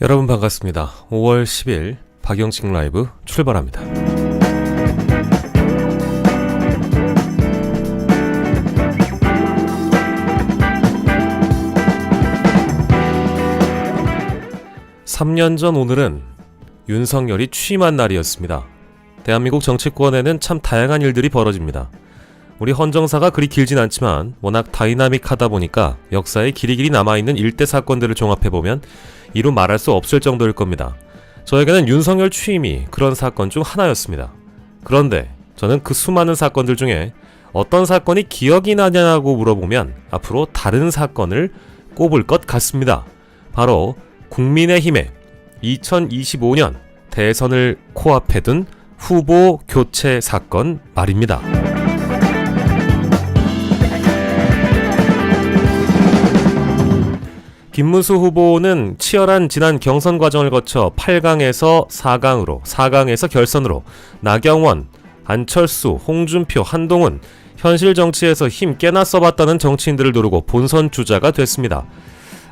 여러분 반갑습니다. 5월 10일 박영식 라이브 출발합니다. (3년) 전 오늘은 윤석열이 취임한 날이었습니다. 대한민국 정치권에는 참 다양한 일들이 벌어집니다. 우리 헌정사가 그리 길진 않지만 워낙 다이나믹하다 보니까 역사에 길이길이 남아있는 일대 사건들을 종합해보면 이루 말할 수 없을 정도일 겁니다. 저에게는 윤석열 취임이 그런 사건 중 하나였습니다. 그런데 저는 그 수많은 사건들 중에 어떤 사건이 기억이 나냐고 물어보면 앞으로 다른 사건을 꼽을 것 같습니다. 바로 국민의힘의 2025년 대선을 코앞에 둔 후보 교체 사건 말입니다. 김문수 후보는 치열한 지난 경선 과정을 거쳐 8강에서 4강으로, 4강에서 결선으로 나경원, 안철수, 홍준표, 한동훈, 현실 정치에서 힘 꽤나 써봤다는 정치인들을 누르고 본선 주자가 됐습니다.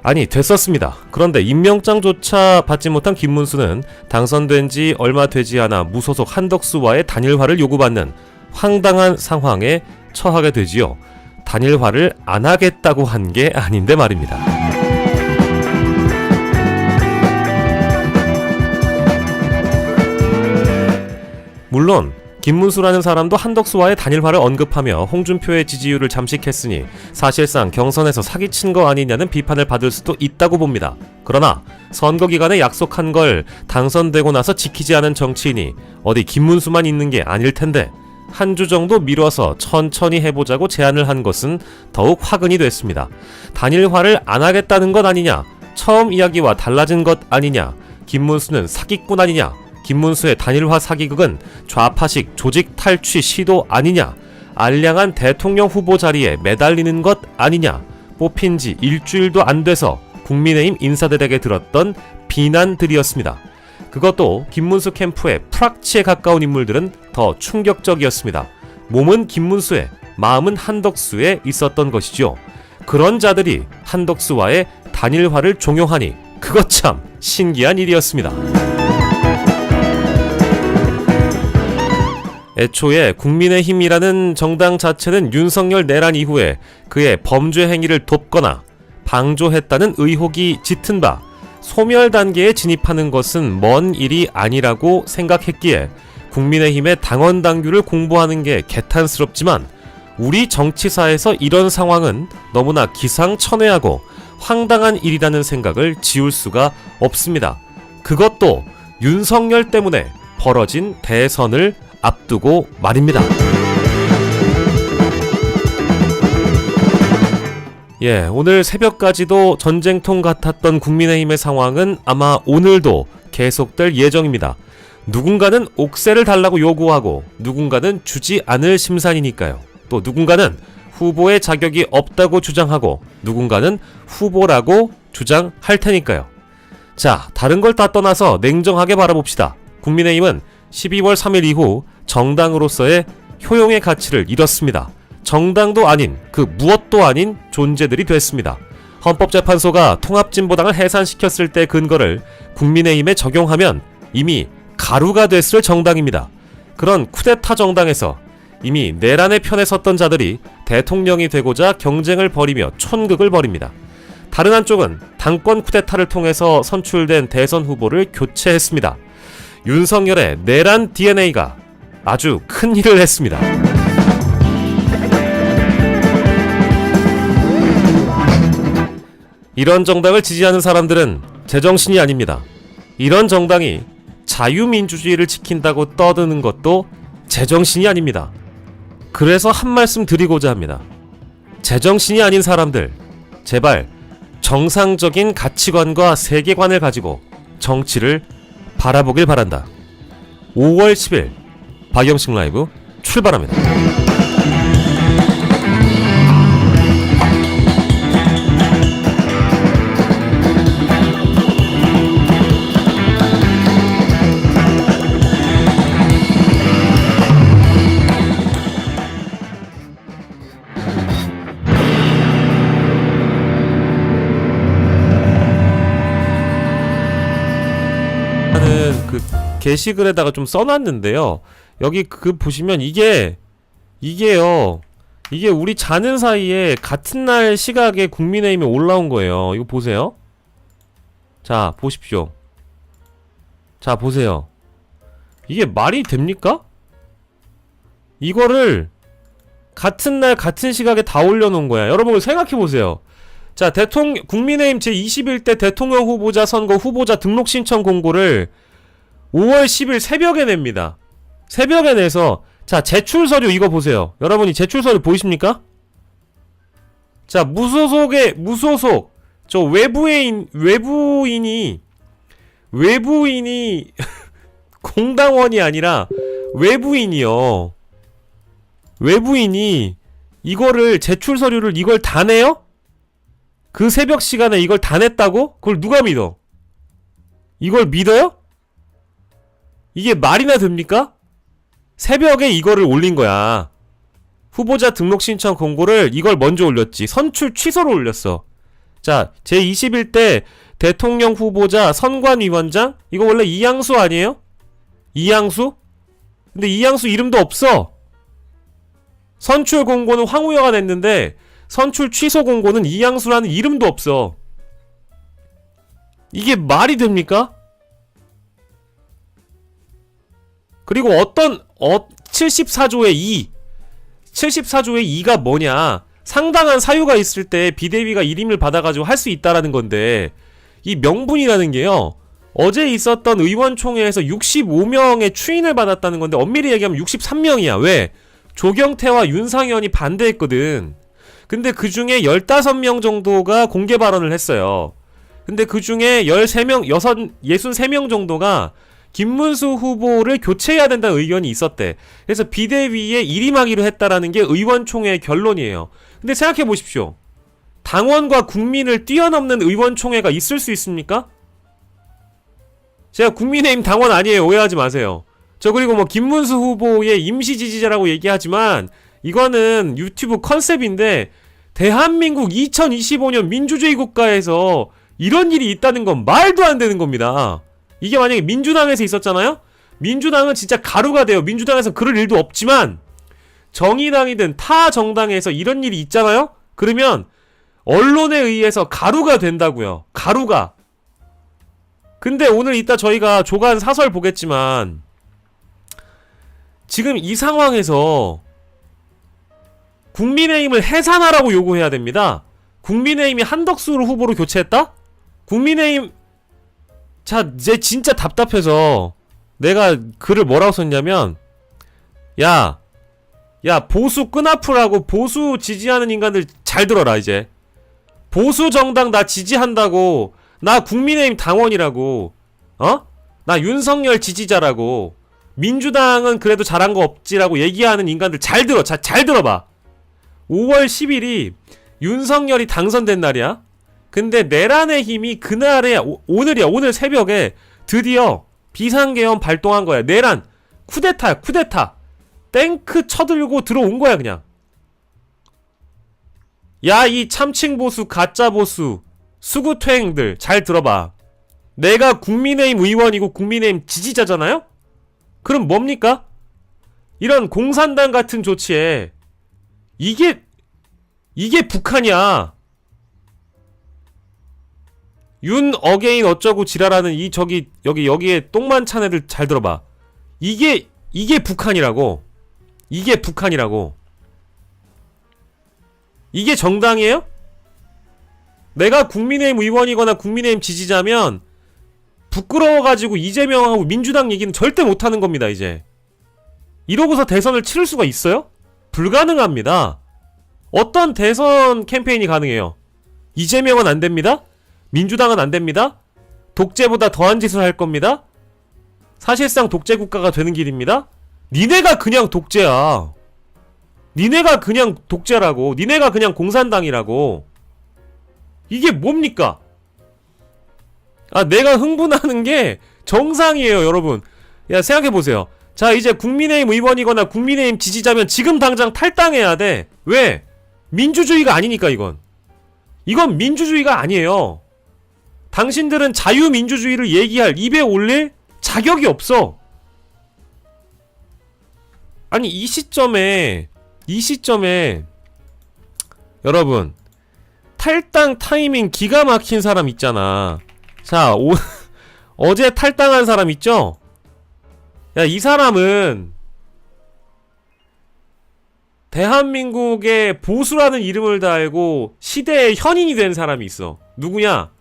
아니, 됐었습니다. 그런데 임명장조차 받지 못한 김문수는 당선된 지 얼마 되지 않아 무소속 한덕수와의 단일화를 요구받는 황당한 상황에 처하게 되지요. 단일화를 안 하겠다고 한 게 아닌데 말입니다. 물론 김문수라는 사람도 한덕수와의 단일화를 언급하며 홍준표의 지지율을 잠식했으니 사실상 경선에서 사기친 거 아니냐는 비판을 받을 수도 있다고 봅니다. 그러나 선거 기간에 약속한 걸 당선되고 나서 지키지 않은 정치인이 어디 김문수만 있는 게 아닐 텐데 한 주 정도 미뤄서 천천히 해보자고 제안을 한 것은 더욱 화근이 됐습니다. 단일화를 안 하겠다는 것 아니냐, 처음 이야기와 달라진 것 아니냐, 김문수는 사기꾼 아니냐, 김문수의 단일화 사기극은 좌파식 조직 탈취 시도 아니냐, 알량한 대통령 후보 자리에 매달리는 것 아니냐, 뽑힌 지 일주일도 안 돼서 국민의힘 인사들에게 들었던 비난들이었습니다. 그것도 김문수 캠프의 프락치에 가까운 인물들은 더 충격적이었습니다. 몸은 김문수에, 마음은 한덕수에 있었던 것이죠. 그런 자들이 한덕수와의 단일화를 종용하니 그것 참 신기한 일이었습니다. 애초에 국민의힘이라는 정당 자체는 윤석열 내란 이후에 그의 범죄 행위를 돕거나 방조했다는 의혹이 짙은 바 소멸 단계에 진입하는 것은 먼 일이 아니라고 생각했기에 국민의힘의 당원 당규를 공부하는 게 개탄스럽지만 우리 정치사에서 이런 상황은 너무나 기상천외하고 황당한 일이라는 생각을 지울 수가 없습니다. 그것도 윤석열 때문에 벌어진 대선을 앞두고 말입니다. 오늘 새벽까지도 전쟁통 같았던 국민의힘의 상황은 아마 오늘도 계속될 예정입니다. 누군가는 옥세를 달라고 요구하고 누군가는 주지 않을 심산이니까요. 또 누군가는 후보의 자격이 없다고 주장하고 누군가는 후보라고 주장할 테니까요. 자, 다른 걸 다 떠나서 냉정하게 바라봅시다. 국민의힘은 12월 3일 이후 정당으로서의 효용의 가치를 잃었습니다. 정당도 아닌 그 무엇도 아닌 존재들이 됐습니다. 헌법재판소가 통합진보당을 해산시켰을 때 근거를 국민의힘에 적용하면 이미 가루가 됐을 정당입니다. 그런 쿠데타 정당에서 이미 내란의 편에 섰던 자들이 대통령이 되고자 경쟁을 벌이며 촌극을 벌입니다. 다른 한쪽은 당권 쿠데타를 통해서 선출된 대선 후보를 교체했습니다. 윤석열의 내란 DNA가 아주 큰 일을 했습니다. 이런 정당을 지지하는 사람들은 제정신이 아닙니다. 이런 정당이 자유민주주의를 지킨다고 떠드는 것도 제정신이 아닙니다. 그래서 한 말씀 드리고자 합니다. 제정신이 아닌 사람들, 제발 정상적인 가치관과 세계관을 가지고 정치를 바라보길 바란다. 5월 10일 박영식 라이브 출발합니다. 게시글에다가 좀 써놨는데요. 여기 그 보시면 이게요. 이게 우리 자는 사이에 같은 날 시각에 국민의힘에 올라온 거예요. 이거 보세요. 자, 보십시오. 자, 보세요. 이게 말이 됩니까? 이거를 같은 날 같은 시각에 다 올려놓은 거야. 여러분 생각해보세요. 자, 국민의힘 제21대 대통령 후보자 선거 후보자 등록 신청 공고를 5월 10일 새벽에 냅니다. 새벽에 내서 자, 제출 서류 이거 보세요. 여러분이 제출 서류 보이십니까? 자, 무소속 저 외부인이 공당원이 아니라 외부인이요. 외부인이 이거를 제출 서류를 이걸 다 내요? 그 새벽 시간에 이걸 다 냈다고? 그걸 누가 믿어? 이걸 믿어요? 이게 말이나 됩니까? 새벽에 이거를 올린 거야. 후보자 등록 신청 공고를 이걸 먼저 올렸지. 선출 취소를 올렸어. 자, 제21대 대통령 후보자 선관위원장? 이거 원래 이양수 아니에요? 이양수? 근데 이양수 이름도 없어. 선출 공고는 황우여가 냈는데 선출 취소 공고는 이양수라는 이름도 없어. 이게 말이 됩니까? 그리고 74조의 2가 뭐냐? 상당한 사유가 있을 때 비대위가 일임을 받아가지고 할 수 있다라는 건데, 이 명분이라는 게요, 어제 있었던 의원총회에서 65명의 추인을 받았다는 건데 엄밀히 얘기하면 63명이야. 왜? 조경태와 윤상현이 반대했거든. 근데 그 중에 15명 정도가 공개 발언을 했어요. 근데 그 중에 63명 정도가 김문수 후보를 교체해야 된다는 의견이 있었대. 그래서 비대위에 일임하기로 했다라는 게 의원총회의 결론이에요. 근데 생각해 보십시오. 당원과 국민을 뛰어넘는 의원총회가 있을 수 있습니까? 제가 국민의힘 당원 아니에요. 오해하지 마세요. 저 그리고 뭐 김문수 후보의 임시 지지자라고 얘기하지만 이거는 유튜브 컨셉인데, 대한민국 2025년 민주주의 국가에서 이런 일이 있다는 건 말도 안 되는 겁니다. 이게 만약에 민주당에서 있었잖아요? 민주당은 진짜 가루가 돼요. 민주당에서 그럴 일도 없지만 정의당이든 타 정당에서 이런 일이 있잖아요? 그러면 언론에 의해서 가루가 된다고요. 가루가. 근데 오늘 이따 저희가 조간 사설 보겠지만 지금 이 상황에서 국민의힘을 해산하라고 요구해야 됩니다. 국민의힘이 한덕수를 후보로 교체했다? 국민의힘, 자, 이제 진짜 답답해서 내가 글을 뭐라고 썼냐면, 야, 보수 끈아풀하고 보수 지지하는 인간들 잘 들어라. 이제 보수 정당 나 지지한다고, 나 국민의힘 당원이라고, 나 윤석열 지지자라고, 민주당은 그래도 잘한 거 없지라고 얘기하는 인간들 잘 들어. 잘 들어봐. 5월 10일이 윤석열이 당선된 날이야. 근데 내란의 힘이 그날에 오늘이야. 오늘 새벽에 드디어 비상계엄 발동한 거야. 내란 쿠데타야. 쿠데타. 탱크 쳐들고 들어온 거야 그냥. 야, 이 참칭 보수 가짜 보수 수구퇴행들 잘 들어봐. 내가 국민의힘 의원이고 국민의힘 지지자잖아요? 그럼 뭡니까? 이런 공산당 같은 조치에 이게 북한이야. 윤 어게인 어쩌고 지랄하는 이 여기에 똥만 찬 애들 잘 들어봐. 이게 북한이라고. 이게 북한이라고. 이게 정당이에요? 내가 국민의힘 의원이거나 국민의힘 지지자면 부끄러워가지고 이재명하고 민주당 얘기는 절대 못하는 겁니다. 이제 이러고서 대선을 치를 수가 있어요? 불가능합니다. 어떤 대선 캠페인이 가능해요? 이재명은 안 됩니다. 민주당은 안 됩니다. 독재보다 더한 짓을 할 겁니다. 사실상 독재 국가가 되는 길입니다. 니네가 그냥 독재야. 니네가 그냥 독재라고. 니네가 그냥 공산당이라고. 이게 뭡니까? 아, 내가 흥분하는 게 정상이에요, 여러분. 야, 생각해보세요. 자, 이제 국민의힘 의원이거나 국민의힘 지지자면 지금 당장 탈당해야 돼. 왜? 민주주의가 아니니까, 이건. 이건 민주주의가 아니에요. 당신들은 자유민주주의를 얘기할, 입에 올릴 자격이 없어. 아니 이 시점에 여러분 탈당 타이밍 기가 막힌 사람 있잖아. 자 어제 탈당한 사람 있죠? 야, 이 사람은 대한민국의 보수라는 이름을 달고 시대의 현인이 된 사람이 있어. 누구냐?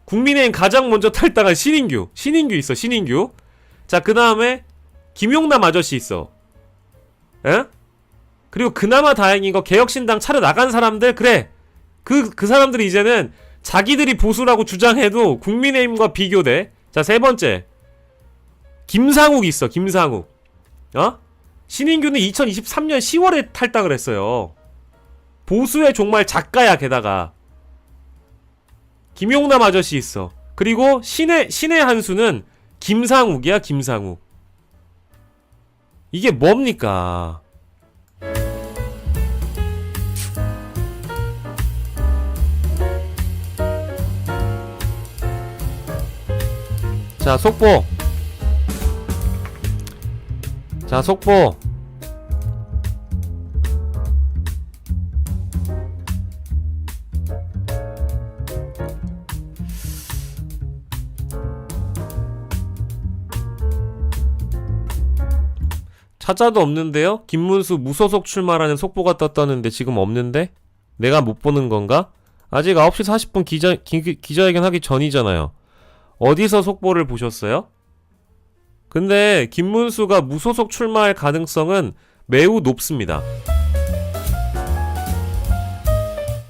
국민의힘 가장 먼저 탈당한 신인규 있어. 신인규. 자, 그 다음에 김용남 아저씨 있어. 에? 그리고 그나마 다행인 거 개혁신당 차려 나간 사람들. 그래, 그 사람들이 이제는 자기들이 보수라고 주장해도 국민의힘과 비교돼. 자, 세 번째 김상욱 있어. 김상욱. 신인규는 2023년 10월에 탈당을 했어요. 보수의 종말 작가야. 게다가 김용남 아저씨 있어. 그리고 신의 한수는 김상욱이야. 김상욱. 이게 뭡니까? 자, 속보. 찾아도 없는데요? 김문수 무소속 출마라는 속보가 떴다는데 지금 없는데? 내가 못 보는 건가? 아직 9시 40분 기자회견 하기 전이잖아요. 어디서 속보를 보셨어요? 근데 김문수가 무소속 출마할 가능성은 매우 높습니다.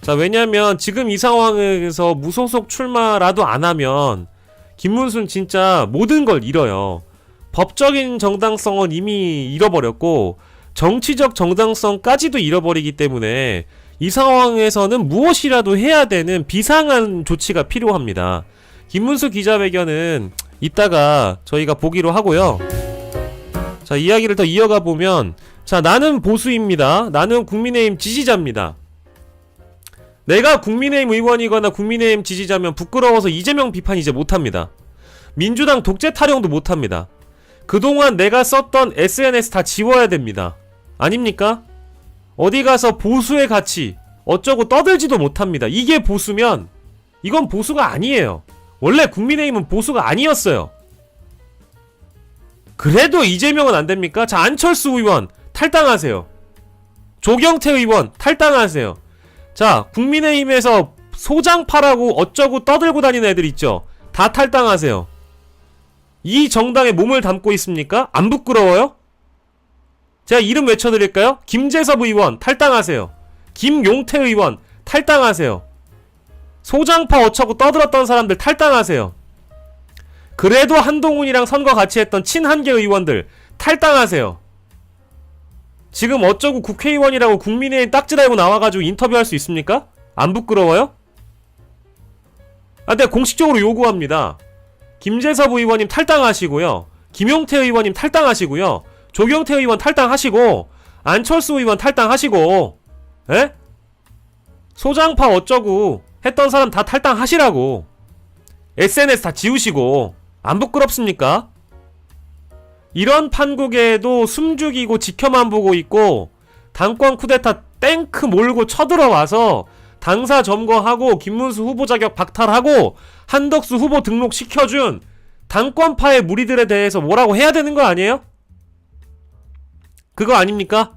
자, 왜냐면 지금 이 상황에서 무소속 출마라도 안 하면 김문수는 진짜 모든 걸 잃어요. 법적인 정당성은 이미 잃어버렸고 정치적 정당성까지도 잃어버리기 때문에 이 상황에서는 무엇이라도 해야 되는 비상한 조치가 필요합니다. 김문수 기자회견은 이따가 저희가 보기로 하고요. 자, 이야기를 더 이어가 보면, 자, 나는 보수입니다. 나는 국민의힘 지지자입니다. 내가 국민의힘 의원이거나 국민의힘 지지자면 부끄러워서 이재명 비판 이제 못합니다. 민주당 독재 타령도 못합니다. 그동안 내가 썼던 SNS 다 지워야 됩니다. 아닙니까? 어디 가서 보수의 가치 어쩌고 떠들지도 못합니다. 이게 보수면 이건 보수가 아니에요. 원래 국민의힘은 보수가 아니었어요. 그래도 이재명은 안됩니까? 자, 안철수 의원 탈당하세요. 조경태 의원 탈당하세요. 자, 국민의힘에서 소장파라고 어쩌고 떠들고 다니는 애들 있죠? 다 탈당하세요. 이 정당에 몸을 담고 있습니까? 안 부끄러워요? 제가 이름 외쳐드릴까요? 김재섭 의원 탈당하세요. 김용태 의원 탈당하세요. 소장파 어쩌고 떠들었던 사람들 탈당하세요. 그래도 한동훈이랑 선거 같이 했던 친한계 의원들 탈당하세요. 지금 어쩌고 국회의원이라고 국민의힘 딱지 달고 나와가지고 인터뷰할 수 있습니까? 안 부끄러워요? 내가 공식적으로 요구합니다. 김재섭 의원님 탈당하시고요. 김용태 의원님 탈당하시고요. 조경태 의원 탈당하시고 안철수 의원 탈당하시고, 에? 소장파 어쩌고 했던 사람 다 탈당하시라고. SNS 다 지우시고. 안 부끄럽습니까? 이런 판국에도 숨죽이고 지켜만 보고 있고 당권 쿠데타 땡크 몰고 쳐들어와서 당사 점거하고 김문수 후보 자격 박탈하고 한덕수 후보 등록시켜준 당권파의 무리들에 대해서 뭐라고 해야 되는 거 아니에요? 그거 아닙니까?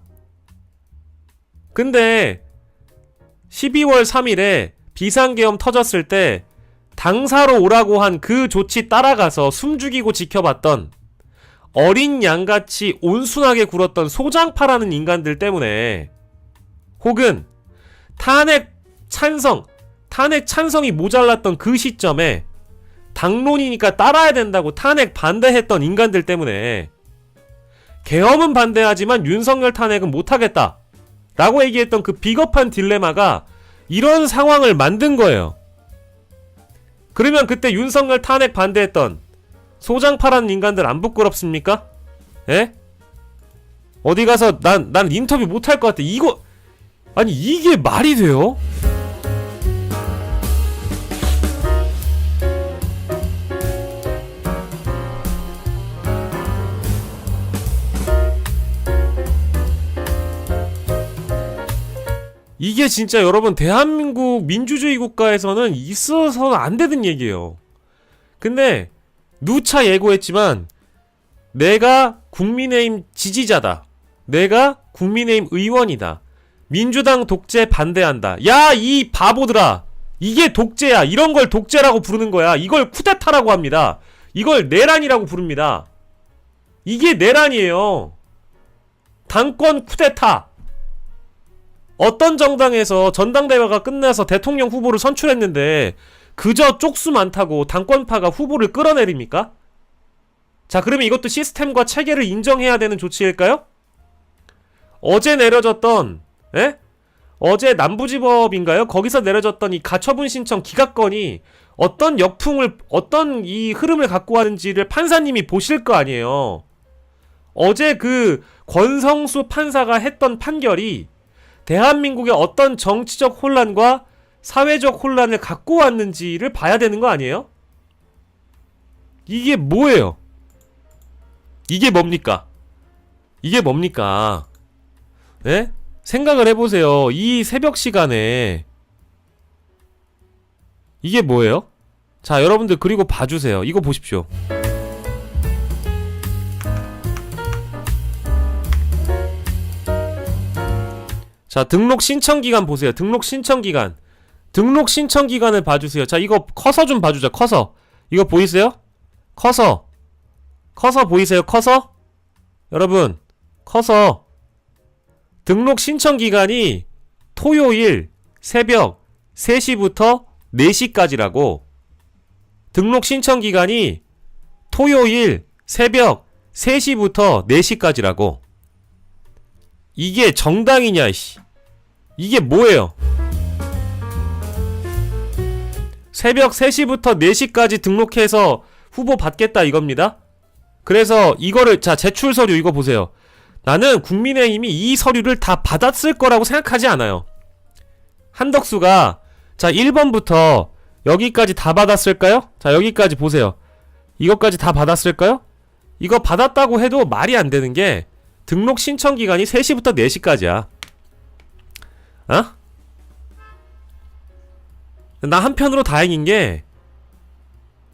근데 12월 3일에 비상계엄 터졌을 때 당사로 오라고 한 그 조치 따라가서 숨죽이고 지켜봤던 어린 양같이 온순하게 굴었던 소장파라는 인간들 때문에, 혹은 탄핵 찬성이 모자랐던 그 시점에 당론이니까 따라야 된다고 탄핵 반대했던 인간들 때문에 계엄은 반대하지만 윤석열 탄핵은 못하겠다 라고 얘기했던 그 비겁한 딜레마가 이런 상황을 만든 거예요. 그러면 그때 윤석열 탄핵 반대했던 소장파라는 인간들 안 부끄럽습니까? 예? 어디 가서 난 인터뷰 못할 것 같아. 이거 아니 이게 말이 돼요? 이게 진짜 여러분 대한민국 민주주의 국가에서는 있어서는 안 되는 얘기예요. 근데 누차 예고했지만 내가 국민의힘 지지자다. 내가 국민의힘 의원이다. 민주당 독재 반대한다. 야, 이 바보들아. 이게 독재야. 이런 걸 독재라고 부르는 거야. 이걸 쿠데타라고 합니다. 이걸 내란이라고 부릅니다. 이게 내란이에요. 당권 쿠데타. 어떤 정당에서 전당대회가 끝나서 대통령 후보를 선출했는데 그저 쪽수 많다고 당권파가 후보를 끌어내립니까? 자, 그러면 이것도 시스템과 체계를 인정해야 되는 조치일까요? 어제 내려졌던 어제 남부지법인가요? 거기서 내려졌던 이 가처분 신청 기각건이 어떤 역풍을, 어떤 이 흐름을 갖고 왔는지를 판사님이 보실 거 아니에요. 어제 그 권성수 판사가 했던 판결이 대한민국의 어떤 정치적 혼란과 사회적 혼란을 갖고 왔는지를 봐야 되는 거 아니에요? 이게 뭐예요? 이게 뭡니까? 이게 뭡니까? 예? 생각을 해보세요. 이 새벽 시간에 이게 뭐예요? 자, 여러분들 그리고 봐주세요. 이거 보십시오. 자, 등록 신청 기간 보세요. 등록 신청 기간. 등록 신청 기간을 봐주세요. 자, 이거 커서 좀 봐주자. 커서. 이거 보이세요? 커서. 커서 보이세요? 커서? 여러분, 커서. 등록 신청 기간이 토요일 새벽 3시부터 4시까지라고. 등록 신청 기간이 토요일 새벽 3시부터 4시까지라고. 이게 정당이냐, 씨. 이게 뭐예요? 새벽 3시부터 4시까지 등록해서 후보 받겠다 이겁니다. 그래서 이거를, 자, 제출 서류 이거 보세요. 나는 국민의힘이 이 서류를 다 받았을 거라고 생각하지 않아요. 한덕수가, 자, 1번부터 여기까지 다 받았을까요? 자, 여기까지 보세요. 이것까지 다 받았을까요? 이거 받았다고 해도 말이 안 되는 게 등록 신청 기간이 3시부터 4시까지야. 어? 나 한편으로 다행인 게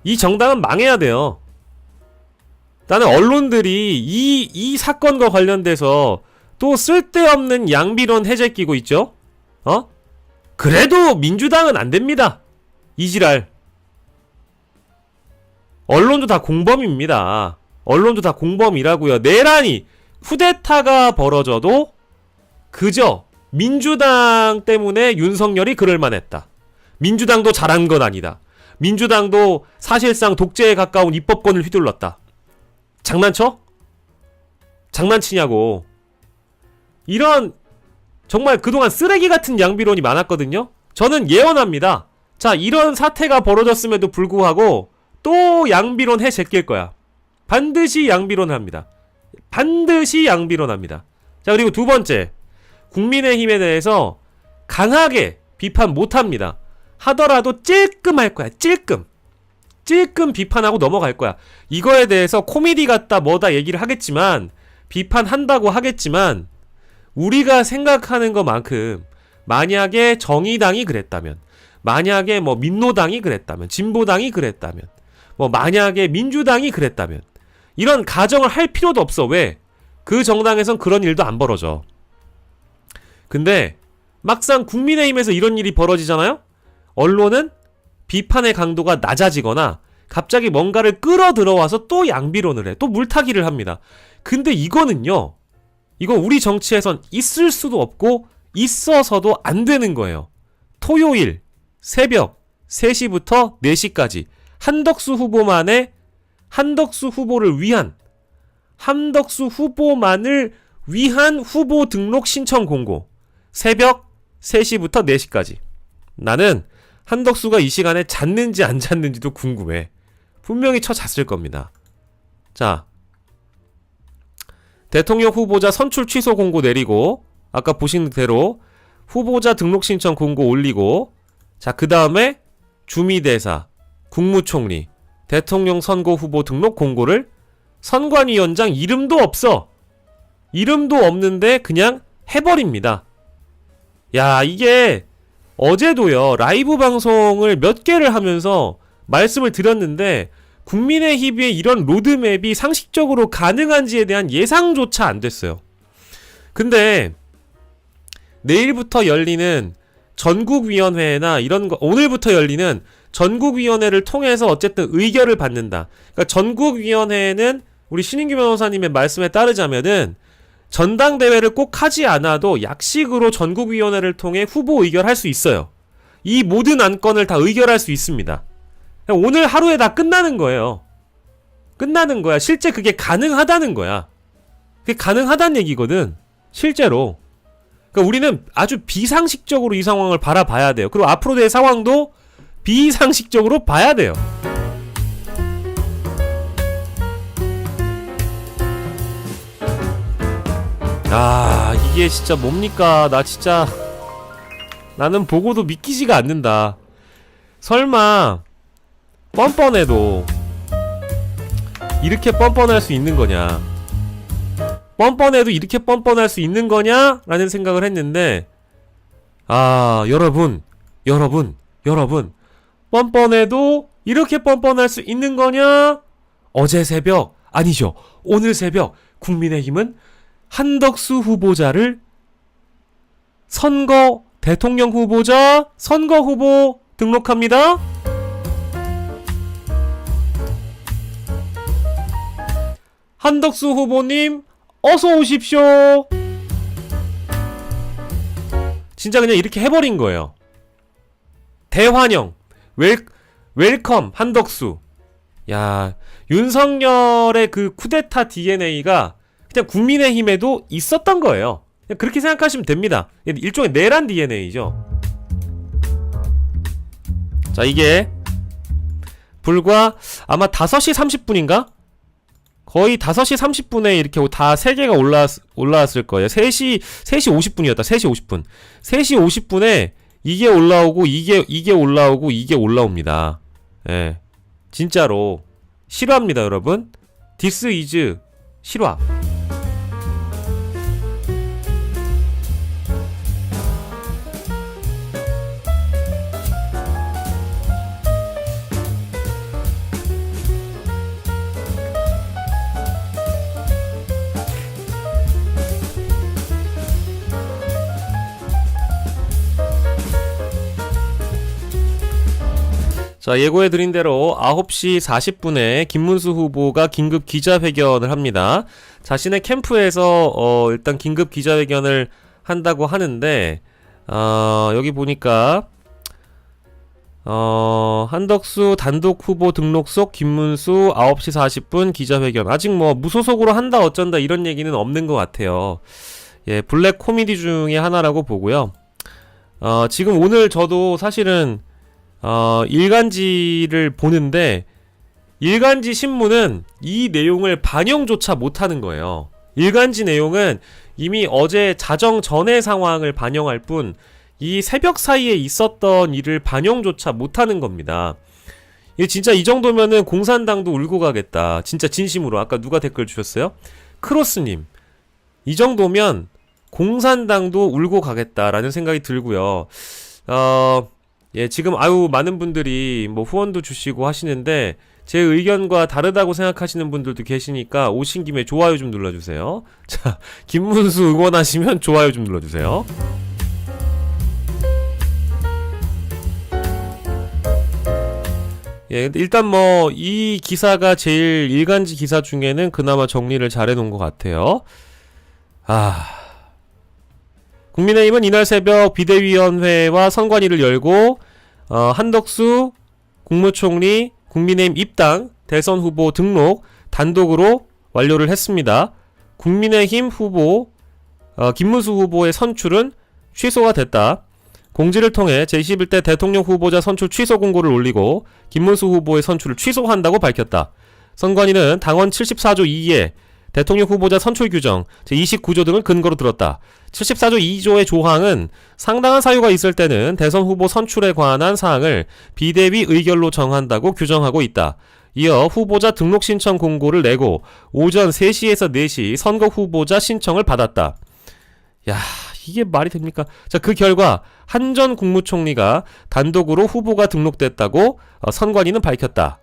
이 정당은 망해야 돼요. 나는 언론들이 이 사건과 관련돼서 또 쓸데없는 양비론 해제 끼고 있죠? 어? 그래도 민주당은 안 됩니다. 이지랄. 언론도 다 공범입니다. 언론도 다 공범이라고요. 내란이, 쿠데타가 벌어져도 그저 민주당 때문에 윤석열이 그럴만했다. 민주당도 잘한 건 아니다. 민주당도 사실상 독재에 가까운 입법권을 휘둘렀다. 장난쳐? 장난치냐고. 이런 정말 그동안 쓰레기 같은 양비론이 많았거든요. 저는 예언합니다. 자, 이런 사태가 벌어졌음에도 불구하고 또 양비론 해 제낄 거야. 반드시 양비론을 합니다. 반드시 양비론합니다. 자, 그리고 두 번째, 국민의힘에 대해서 강하게 비판 못합니다. 하더라도 찔끔 할 거야. 찔끔 비판하고 넘어갈 거야. 이거에 대해서 코미디 같다 뭐다 얘기를 하겠지만, 비판한다고 하겠지만, 우리가 생각하는 것만큼 만약에 정의당이 그랬다면, 만약에 뭐 민노당이 그랬다면, 진보당이 그랬다면, 뭐 만약에 민주당이 그랬다면, 이런 가정을 할 필요도 없어. 왜? 그 정당에선 그런 일도 안 벌어져. 근데 막상 국민의힘에서 이런 일이 벌어지잖아요? 언론은 비판의 강도가 낮아지거나 갑자기 뭔가를 끌어들어와서 또 양비론을 해. 또 물타기를 합니다. 근데 이거는요, 이거 우리 정치에선 있을 수도 없고 있어서도 안 되는 거예요. 토요일 새벽 3시부터 4시까지 한덕수 후보만의, 한덕수 후보를 위한, 한덕수 후보만을 위한 후보 등록 신청 공고. 새벽 3시부터 4시까지. 나는 한덕수가 이 시간에 잤는지 안 잤는지도 궁금해. 분명히 잤을 겁니다. 자, 대통령 후보자 선출 취소 공고 내리고, 아까 보신 대로 후보자 등록 신청 공고 올리고, 자, 그 다음에 주미대사, 국무총리, 대통령 선거 후보 등록 공고를 선관위원장 이름도 없어. 이름도 없는데 그냥 해버립니다. 야, 이게 어제도요, 라이브 방송을 몇 개를 하면서 말씀을 드렸는데, 국민의힘의 이런 로드맵이 상식적으로 가능한지에 대한 예상조차 안 됐어요. 근데, 내일부터 열리는 전국위원회나 이런 거, 오늘부터 열리는 전국위원회를 통해서 어쨌든 의결을 받는다. 그러니까 전국위원회는 우리 신인규 변호사님의 말씀에 따르자면은 전당대회를 꼭 하지 않아도 약식으로 전국위원회를 통해 후보 의결할 수 있어요. 이 모든 안건을 다 의결할 수 있습니다. 오늘 하루에 다 끝나는 거예요. 끝나는 거야. 실제 그게 가능하다는 거야. 그게 가능하다는 얘기거든. 실제로. 그러니까 우리는 아주 비상식적으로 이 상황을 바라봐야 돼요. 그리고 앞으로 될 상황도 비상식적으로 봐야 돼요. 아, 이게 진짜 뭡니까? 나 진짜 나는 보고도 믿기지가 않는다. 설마 뻔뻔해도 이렇게 뻔뻔할 수 있는 거냐? 뻔뻔해도 이렇게 뻔뻔할 수 있는 거냐? 라는 생각을 했는데, 아, 여러분 뻔뻔해도 이렇게 뻔뻔할 수 있는 거냐? 어제 새벽, 아니죠, 오늘 새벽 국민의힘은 한덕수 후보자를 대통령 후보자 선거 후보 등록합니다. 한덕수 후보님 어서 오십시오. 진짜 그냥 이렇게 해버린 거예요. 대환영, 웰컴 한덕수. 야, 윤석열의 그 쿠데타 DNA가 그냥 국민의힘에도 있었던 거예요. 그냥 그렇게 생각하시면 됩니다. 일종의 내란 DNA죠. 자, 이게 불과 아마 5시 30분인가? 거의 5시 30분에 이렇게 다 3개가 올라왔을 거예요. 3시 50분이었다. 3시 50분. 3시 50분에 이게 올라오고, 이게 올라오고, 이게 올라옵니다. 예. 진짜로. 실화입니다, 여러분. This is 실화. 자, 예고해드린 대로 9시 40분에 김문수 후보가 긴급 기자회견을 합니다. 자신의 캠프에서 일단 긴급 기자회견을 한다고 하는데, 여기 보니까 한덕수 단독 후보 등록속 김문수 9시 40분 기자회견. 아직 뭐 무소속으로 한다 어쩐다 이런 얘기는 없는 것 같아요. 예, 블랙 코미디 중에 하나라고 보고요. 지금 오늘 저도 사실은 일간지를 보는데, 일간지 신문은 이 내용을 반영조차 못하는 거예요. 일간지 내용은 이미 어제 자정 전의 상황을 반영할 뿐, 이 새벽 사이에 있었던 일을 반영조차 못하는 겁니다. 이게 진짜 이 정도면은 공산당도 울고 가겠다. 진짜 진심으로. 아까 누가 댓글 주셨어요? 크로스님. 이 정도면 공산당도 울고 가겠다라는 생각이 들고요. 예, 지금 많은 분들이 뭐 후원도 주시고 하시는데, 제 의견과 다르다고 생각하시는 분들도 계시니까 오신 김에 좋아요 좀 눌러주세요. 자, 김문수 응원하시면 좋아요 좀 눌러주세요. 예, 일단 뭐 이 기사가 제일 일간지 기사 중에는 그나마 정리를 잘 해놓은 것 같아요. 국민의힘은 이날 새벽 비대위원회와 선관위를 열고 한덕수 국무총리 국민의힘 입당 대선 후보 등록 단독으로 완료를 했습니다. 국민의힘 후보 김문수 후보의 선출은 취소가 됐다. 공지를 통해 제21대 대통령 후보자 선출 취소 공고를 올리고 김문수 후보의 선출을 취소한다고 밝혔다. 선관위는 당원 74조 2에 대통령 후보자 선출 규정 제29조 등을 근거로 들었다. 74조 2조의 조항은 상당한 사유가 있을 때는 대선 후보 선출에 관한 사항을 비대위 의결로 정한다고 규정하고 있다. 이어 후보자 등록 신청 공고를 내고 오전 3시에서 4시 선거 후보자 신청을 받았다. 야, 이게 말이 됩니까? 자, 그 결과 한 전 국무총리가 단독으로 후보가 등록됐다고 선관위는 밝혔다.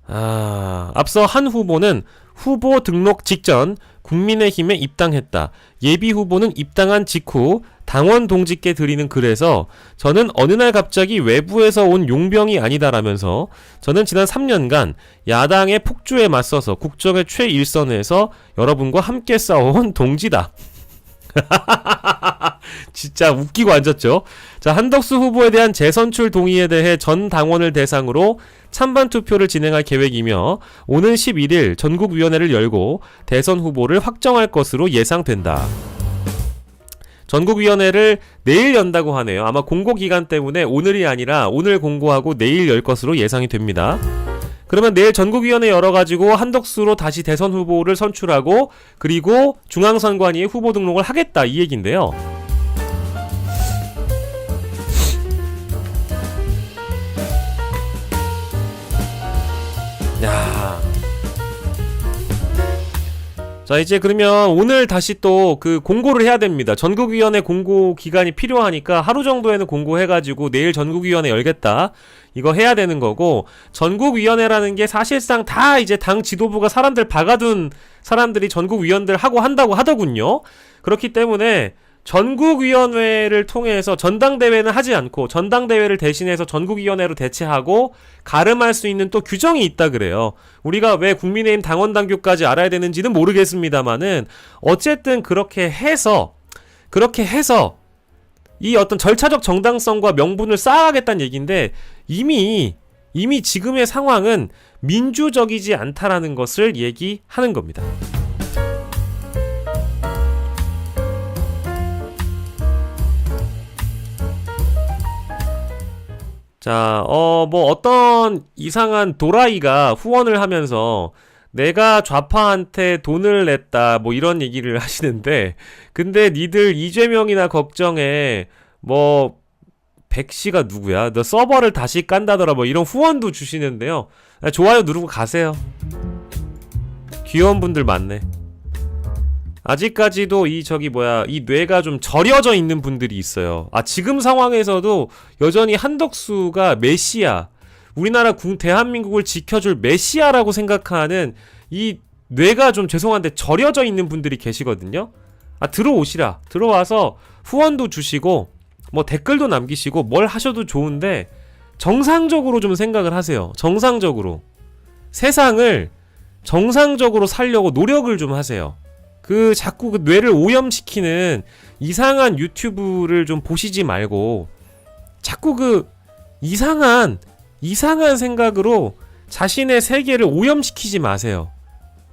앞서 한 후보는 후보 등록 직전 국민의힘에 입당했다. 예비 후보는 입당한 직후 당원 동지께 드리는 글에서 저는 어느 날 갑자기 외부에서 온 용병이 아니다라면서 저는 지난 3년간 야당의 폭주에 맞서서 국정의 최일선에서 여러분과 함께 싸워온 동지다. 진짜 웃기고 앉았죠. 자, 한덕수 후보에 대한 재선출 동의에 대해 전 당원을 대상으로 찬반 투표를 진행할 계획이며 오는 11일 전국위원회를 열고 대선 후보를 확정할 것으로 예상된다. 전국위원회를 내일 연다고 하네요. 아마 공고기간 때문에 오늘이 아니라 오늘 공고하고 내일 열 것으로 예상이 됩니다. 그러면 내일 전국위원회 열어가지고 한덕수로 다시 대선 후보를 선출하고 그리고 중앙선관위에 후보 등록을 하겠다 이 얘기인데요. 야. 자, 이제 그러면 오늘 다시 또 그 공고를 해야 됩니다. 전국위원회 공고 기간이 필요하니까 하루 정도에는 공고해가지고 내일 전국위원회 열겠다. 이거 해야 되는 거고, 전국위원회라는 게 사실상 다 이제 당 지도부가 사람들 박아둔 사람들이 전국위원들 하고 한다고 하더군요. 그렇기 때문에 전국위원회를 통해서 전당대회는 하지 않고 전당대회를 대신해서 전국위원회로 대체하고 가름할 수 있는 또 규정이 있다 그래요. 우리가 왜 국민의힘 당원당규까지 알아야 되는지는 모르겠습니다만은 어쨌든 그렇게 해서 이 어떤 절차적 정당성과 명분을 쌓아가겠다는 얘기인데 이미 지금의 상황은 민주적이지 않다라는 것을 얘기하는 겁니다. 자, 뭐 어떤 이상한 도라이가 후원을 하면서 내가 좌파한테 돈을 냈다 뭐 이런 얘기를 하시는데, 근데 니들 이재명이나 걱정해 뭐 백씨가 누구야? 너 서버를 다시 깐다더라 뭐 이런 후원도 주시는데요. 좋아요 누르고 가세요. 귀여운 분들 많네. 아직까지도 이 뇌가 좀 절여져 있는 분들이 있어요. 지금 상황에서도 여전히 한덕수가 메시아, 우리나라 대한민국을 지켜줄 메시아라고 생각하는 이 뇌가 좀 죄송한데 절여져 있는 분들이 계시거든요. 들어오시라. 들어와서 후원도 주시고 뭐 댓글도 남기시고 뭘 하셔도 좋은데 정상적으로 좀 생각을 하세요. 정상적으로. 세상을 정상적으로 살려고 노력을 좀 하세요. 자꾸 그 뇌를 오염시키는 이상한 유튜브를 좀 보시지 말고 자꾸 이상한 생각으로 자신의 세계를 오염시키지 마세요.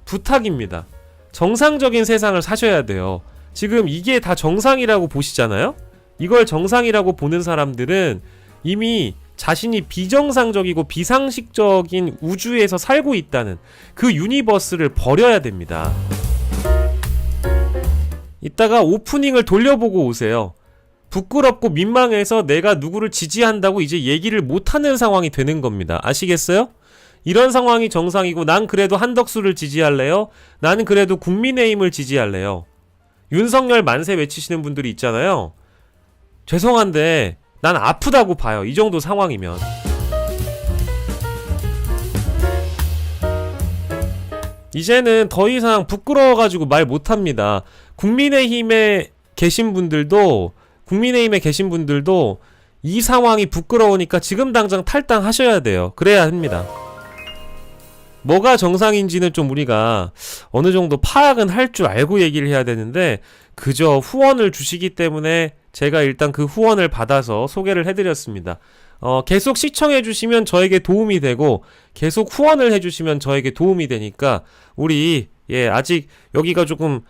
부탁입니다. 정상적인 세상을 사셔야 돼요. 지금 이게 다 정상이라고 보시잖아요? 이걸 정상이라고 보는 사람들은 이미 자신이 비정상적이고 비상식적인 우주에서 살고 있다는 그 유니버스를 버려야 됩니다. 이따가 오프닝을 돌려보고 오세요. 부끄럽고 민망해서 내가 누구를 지지한다고 이제 얘기를 못하는 상황이 되는 겁니다. 아시겠어요? 이런 상황이 정상이고 난 그래도 한덕수를 지지할래요? 나는 그래도 국민의힘을 지지할래요. 윤석열 만세 외치시는 분들이 있잖아요. 죄송한데 난 아프다고 봐요. 이 정도 상황이면. 이제는 더 이상 부끄러워가지고 말 못합니다. 국민의힘에 계신 분들도 이 상황이 부끄러우니까 지금 당장 탈당하셔야 돼요. 그래야 합니다. 뭐가 정상인지는 좀 우리가 어느 정도 파악은 할 줄 알고 얘기를 해야 되는데 그저 후원을 주시기 때문에 제가 일단 그 후원을 받아서 소개를 해드렸습니다. 계속 시청해주시면 저에게 도움이 되고 계속 후원을 해주시면 저에게 도움이 되니까 우리 아직 여기가 조금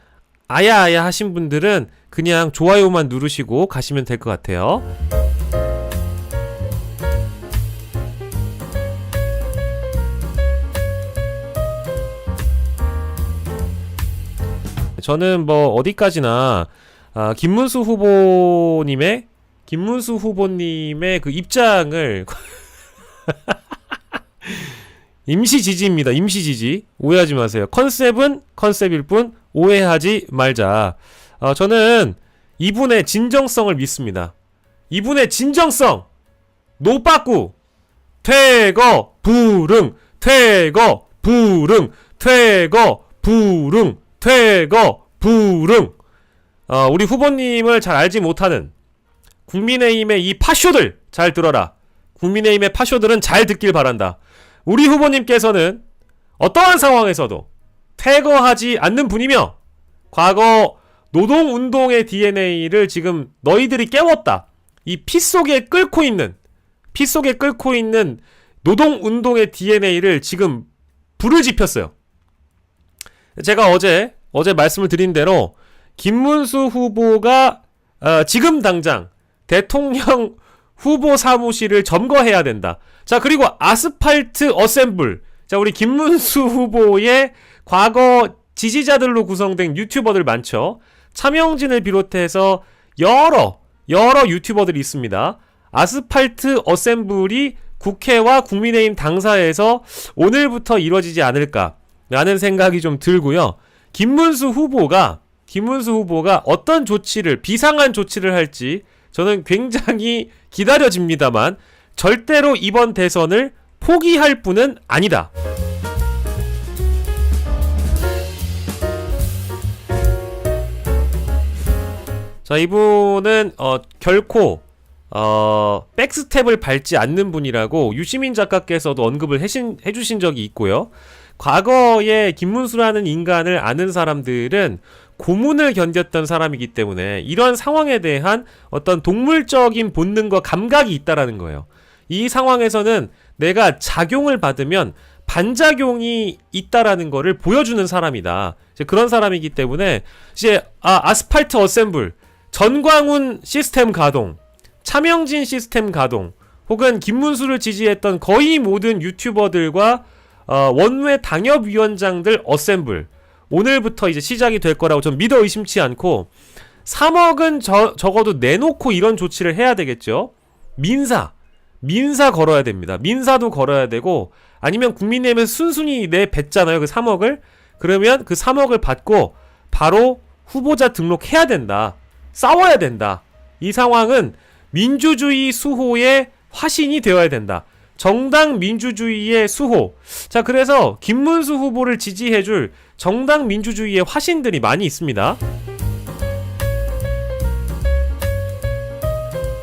아야아야 하신 분들은 그냥 좋아요만 누르시고 가시면 될 것 같아요. 저는 뭐 어디까지나 김문수 후보님의 그 입장을 임시 지지입니다. 임시 지지. 오해하지 마세요. 컨셉은 컨셉일 뿐 오해하지 말자. 저는 이분의 진정성을 믿습니다. 이분의 진정성! 노빠꾸! 퇴거! 불응! 퇴거! 불응! 퇴거! 불응! 퇴거! 불응! 우리 후보님을 잘 알지 못하는 국민의힘의 이 파쇼들 잘 들어라. 국민의힘의 파쇼들은 잘 듣길 바란다. 우리 후보님께서는 어떠한 상황에서도 퇴거하지 않는 분이며 과거 노동운동의 DNA를 지금 너희들이 깨웠다. 이 피 속에 끓고 있는 노동운동의 DNA를 지금 불을 지폈어요. 제가 어제 말씀을 드린 대로 김문수 후보가 지금 당장 대통령 후보 사무실을 점거해야 된다. 자, 그리고 아스팔트 어셈블. 자, 우리 김문수 후보의 과거 지지자들로 구성된 유튜버들 많죠. 차명진을 비롯해서 여러 유튜버들이 있습니다. 아스팔트 어셈블이 국회와 국민의힘 당사에서 오늘부터 이루어지지 않을까라는 생각이 좀 들고요. 김문수 후보가 어떤 조치를, 비상한 조치를 할지 저는 굉장히 기다려집니다만 절대로 이번 대선을 포기할 분은 아니다. 자, 이분은 결코 백스텝을 밟지 않는 분이라고 유시민 작가께서도 언급을 해주신 적이 있고요. 과거에 김문수라는 인간을 아는 사람들은 고문을 견뎠던 사람이기 때문에 이런 상황에 대한 어떤 동물적인 본능과 감각이 있다라는 거예요. 이 상황에서는 내가 작용을 받으면 반작용이 있다라는 거를 보여주는 사람이다. 이제 그런 사람이기 때문에 이제 아스팔트 어셈블, 전광훈 시스템 가동, 차명진 시스템 가동, 혹은 김문수를 지지했던 거의 모든 유튜버들과 원외 당협위원장들 어셈블, 오늘부터 이제 시작이 될 거라고 좀 믿어 의심치 않고 3억은 적어도 내놓고 이런 조치를 해야 되겠죠. 민사 걸어야 됩니다. 민사도 걸어야 되고, 아니면 국민의힘에서 순순히 내뱉잖아요, 그 3억을. 그러면 그 3억을 받고 바로 후보자 등록해야 된다. 싸워야 된다. 이 상황은 민주주의 수호의 화신이 되어야 된다. 정당 민주주의의 수호. 자, 그래서 김문수 후보를 지지해줄 정당 민주주의의 화신들이 많이 있습니다.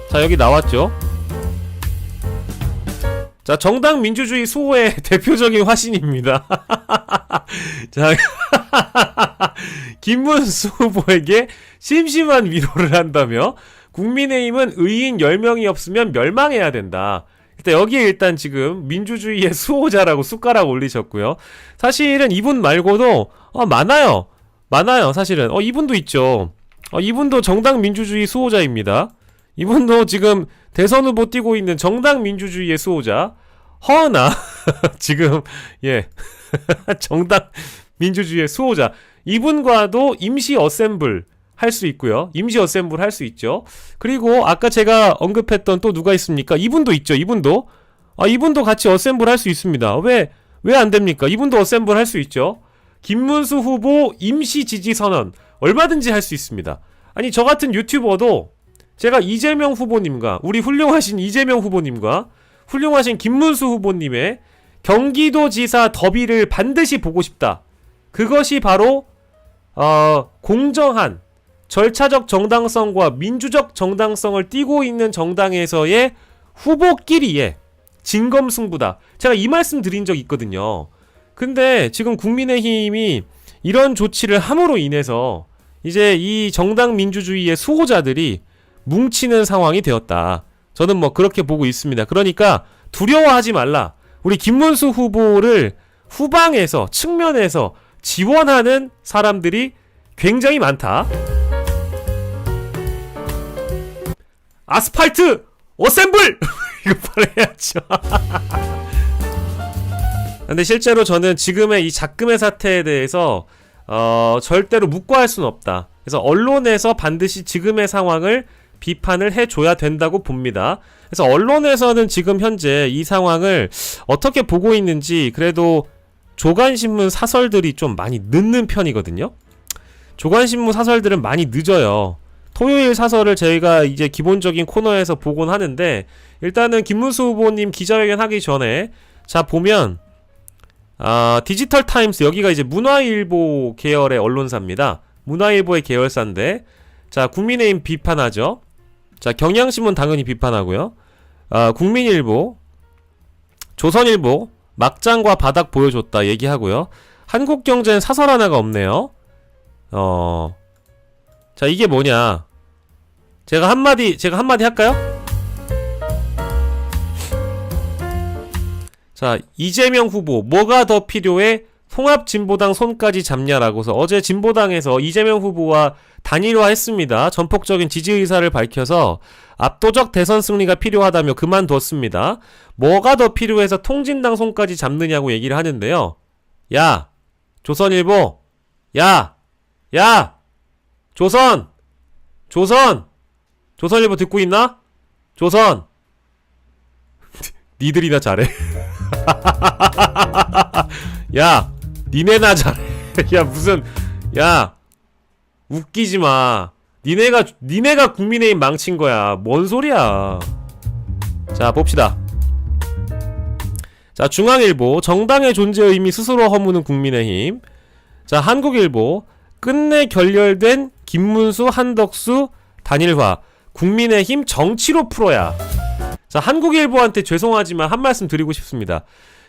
자, 여기 나왔죠. 자, 정당 민주주의 수호의 대표적인 화신입니다. 자, 김문수 후보에게 심심한 위로를 한다며 국민의힘은 의인 10명이 없으면 멸망해야 된다. 여기에 일단 지금 민주주의의 수호자라고 숟가락 올리셨고요. 사실은 이분 말고도 많아요. 사실은 이분도 있죠. 이분도 정당 민주주의 수호자입니다. 이분도 지금 대선 후보 뛰고 있는 정당 민주주의의 수호자 허나 지금 정당 민주주의의 수호자, 이분과도 임시 어셈블 할 수 있고요. 임시 어셈블 할 수 있죠. 그리고 아까 제가 언급했던 또 누가 있습니까? 이분도 있죠. 이분도 같이 어셈블 할 수 있습니다. 왜 안 됩니까? 이분도 어셈블 할 수 있죠. 김문수 후보 임시 지지 선언 얼마든지 할 수 있습니다. 아니, 저 같은 유튜버도 제가 이재명 후보님과, 우리 훌륭하신 이재명 후보님과 훌륭하신 김문수 후보님의 경기도지사 더비를 반드시 보고 싶다. 그것이 바로 공정한 절차적 정당성과 민주적 정당성을 띠고 있는 정당에서의 후보끼리의 진검승부다. 제가 이 말씀 드린 적 있거든요. 근데 지금 국민의힘이 이런 조치를 함으로 인해서 이제 이 정당 민주주의의 수호자들이 뭉치는 상황이 되었다. 저는 그렇게 보고 있습니다. 그러니까 두려워하지 말라. 우리 김문수 후보를 후방에서, 측면에서 지원하는 사람들이 굉장히 많다. 아스팔트 어셈블! 이거 바로 해야죠. 근데 실제로 저는 지금의 이 작금의 사태에 대해서 절대로 묵과할 수는 없다. 그래서 언론에서 반드시 지금의 상황을 비판을 해줘야 된다고 봅니다. 그래서 언론에서는 지금 현재 이 상황을 어떻게 보고 있는지 그래도 조간신문 사설들이 좀 많이 늦는 편이거든요. 조간신문 사설들은 많이 늦어요. 토요일 사설을 저희가 이제 기본적인 코너에서 보곤 하는데, 일단은 김문수 후보님 기자회견 하기 전에 자 보면 디지털 타임스, 여기가 이제 문화일보 계열의 언론사입니다. 문화일보의 계열사인데, 자 국민의힘 비판하죠. 자 경향신문 당연히 비판하고요. 국민일보, 조선일보 막장과 바닥 보여줬다 얘기하고요. 한국경제는 사설 하나가 없네요. 자 이게 뭐냐, 제가 한마디 할까요? 자 이재명 후보 뭐가 더 필요해? 통합진보당 손까지 잡냐라고서 어제 진보당에서 이재명 후보와 단일화했습니다. 전폭적인 지지의사를 밝혀서 압도적 대선 승리가 필요하다며 그만뒀습니다. 뭐가 더 필요해서 통진당 손까지 잡느냐고 얘기를 하는데요. 야 조선일보, 야 조선일보 듣고 있나? 조선 니들이나 잘해. 야 니네나 잘해. 야 무슨, 야 웃기지마. 니네가 국민의힘 망친 거야. 뭔 소리야. 자 봅시다. 자 중앙일보 정당의 존재 의미 스스로 허무는 국민의힘. 자 한국일보 끝내 결렬된 김문수 한덕수 단일화 국민의힘 정치로 풀어야. 자 한국일보한테 죄송하지만 한 말씀 드리고 싶습니다.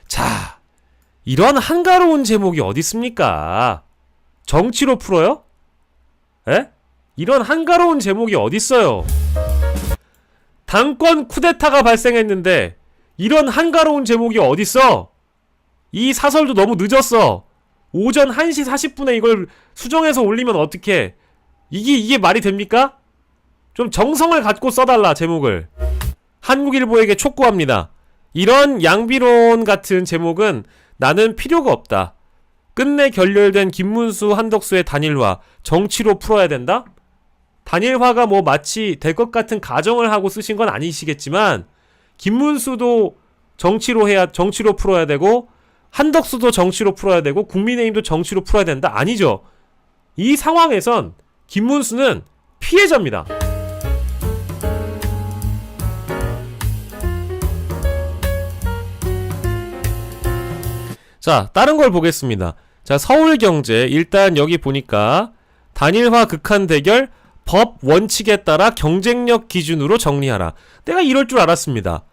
자 이런 한가로운 제목이 어디 있습니까? 정치로 풀어요? 에? 이런 한가로운 제목이 어디 있어요? 당권 쿠데타가 발생했는데 이런 한가로운 제목이 어디 있어? 이 사설도 너무 늦었어. 오전 1시 40분에 이걸 수정해서 올리면 어떡해? 이게 말이 됩니까? 좀 정성을 갖고 써달라 제목을. 한국일보에게 촉구합니다. 이런 양비론 같은 제목은 나는 필요가 없다. 끝내 결렬된 김문수 한덕수의 단일화 정치로 풀어야 된다? 단일화가 뭐 마치 될 것 같은 가정을 하고 쓰신 건 아니시겠지만 김문수도 정치로 풀어야 되고 한덕수도 정치로 풀어야 되고 국민의힘도 정치로 풀어야 된다? 아니죠. 이 상황에선 김문수는 피해자입니다. 자 다른 걸 보겠습니다. 자 서울경제 일단 여기 보니까 단일화 극한 대결 법 원칙에 따라 경쟁력 기준으로 정리하라. 내가 이럴 줄 알았습니다.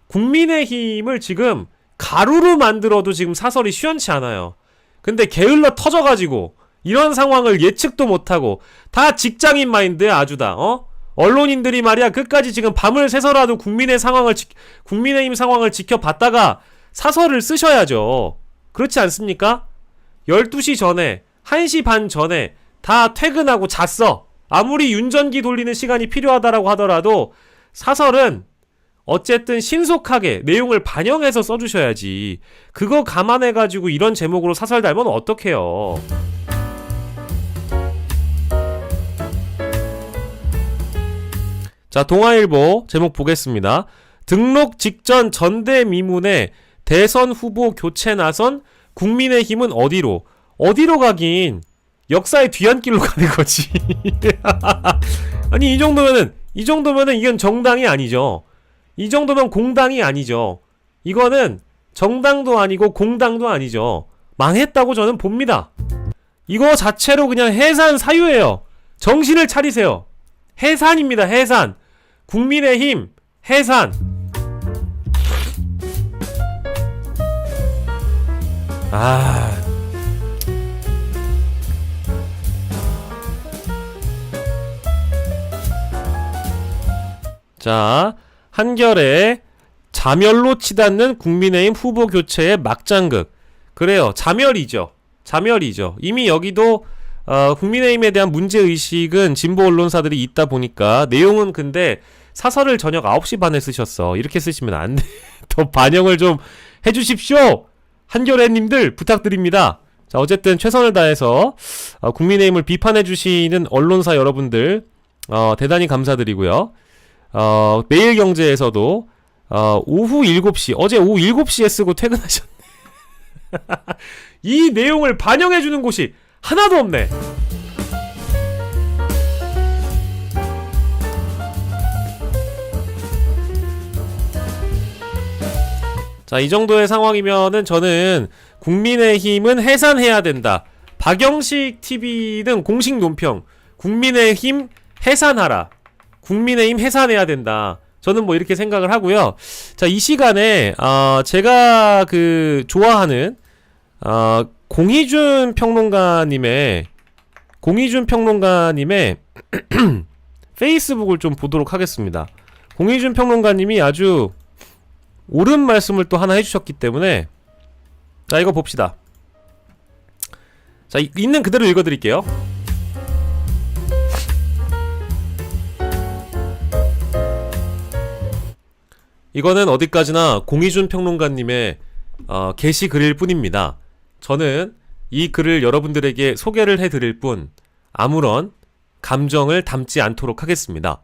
국민의힘을 지금 가루로 만들어도 지금 사설이 시원치 않아요. 근데 게을러 터져가지고 이런 상황을 예측도 못하고 다 직장인 마인드야 아주 다. 언론인들이 말이야 끝까지 지금 밤을 새서라도 국민의힘 상황을 지켜봤다가 사설을 쓰셔야죠. 그렇지 않습니까? 12시 전에 1시 반 전에 다 퇴근하고 잤어. 아무리 윤전기 돌리는 시간이 필요하다라고 하더라도 사설은 어쨌든 신속하게 내용을 반영해서 써주셔야지. 그거 감안해가지고 이런 제목으로 사설 달면 어떡해요. 자 동아일보 제목 보겠습니다. 등록 직전 전대미문에 대선 후보 교체 나선 국민의힘은 어디로 가긴 역사의 뒤안길로 가는 거지. 아니 이 정도면은 이건 정당이 아니죠. 이 정도면 공당이 아니죠. 이거는 정당도 아니고 공당도 아니죠. 망했다고 저는 봅니다. 이거 자체로 그냥 해산 사유예요. 정신을 차리세요. 해산입니다. 해산. 국민의힘 해산. 자 한결에 자멸로 치닫는 국민의힘 후보 교체의 막장극. 그래요. 자멸이죠. 이미 여기도 국민의힘에 대한 문제의식은 진보 언론사들이 있다 보니까 내용은 근데 사설을 저녁 9시 반에 쓰셨어. 이렇게 쓰시면 안 돼. 더 반영을 좀 해주십시오. 한겨레님들 부탁드립니다. 자 어쨌든 최선을 다해서 국민의힘을 비판해주시는 언론사 여러분들 대단히 감사드리고요. 매일경제에서도 오후 7시 어제 오후 7시에 쓰고 퇴근하셨네. 이 내용을 반영해주는 곳이 하나도 없네. 자, 이 정도의 상황이면은 저는 국민의힘은 해산해야 된다. 박영식 TV는 공식 논평. 국민의힘 해산하라. 국민의힘 해산해야 된다. 저는 뭐 이렇게 생각을 하고요. 자, 이 시간에 제가 좋아하는 공희준 평론가님의 페이스북을 좀 보도록 하겠습니다. 공희준 평론가님이 아주 옳은 말씀을 또 하나 해주셨기 때문에 자, 이거 봅시다. 자, 있는 그대로 읽어드릴게요. 이거는 어디까지나 공희준 평론가님의 게시글일 뿐입니다. 저는 이 글을 여러분들에게 소개를 해드릴 뿐 아무런 감정을 담지 않도록 하겠습니다.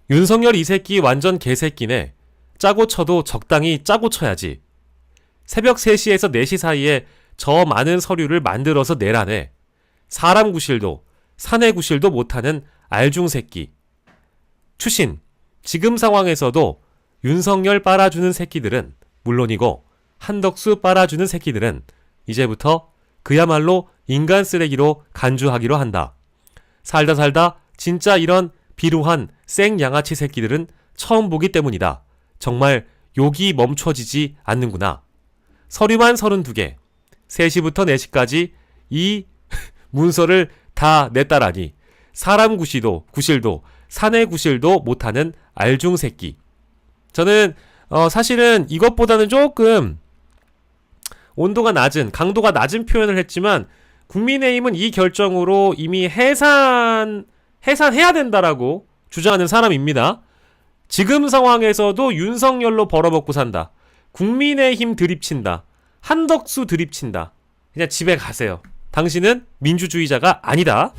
윤석열 이 새끼 완전 개새끼네. 짜고 쳐도 적당히 짜고 쳐야지. 새벽 3시에서 4시 사이에 저 많은 서류를 만들어서 내라네. 사람 구실도 사내 구실도 못하는 알중새끼. 추신, 지금 상황에서도 윤석열 빨아주는 새끼들은 물론이고 한덕수 빨아주는 새끼들은 이제부터 그야말로 인간 쓰레기로 간주하기로 한다. 살다 살다 진짜 이런 비루한 생양아치 새끼들은 처음 보기 때문이다. 정말 욕이 멈춰지지 않는구나. 서류만 32개, 3시부터 4시까지 이 문서를 다 냈다라니 사람 구실도 사내 구실도 못하는 알중새끼. 저는 사실은 이것보다는 조금 온도가 낮은, 강도가 낮은 표현을 했지만 국민의힘은 이 결정으로 이미 해산해야 된다라고 주장하는 사람입니다. 지금 상황에서도 윤석열로 벌어먹고 산다. 국민의힘 드립친다. 한덕수 드립친다. 그냥 집에 가세요. 당신은 민주주의자가 아니다.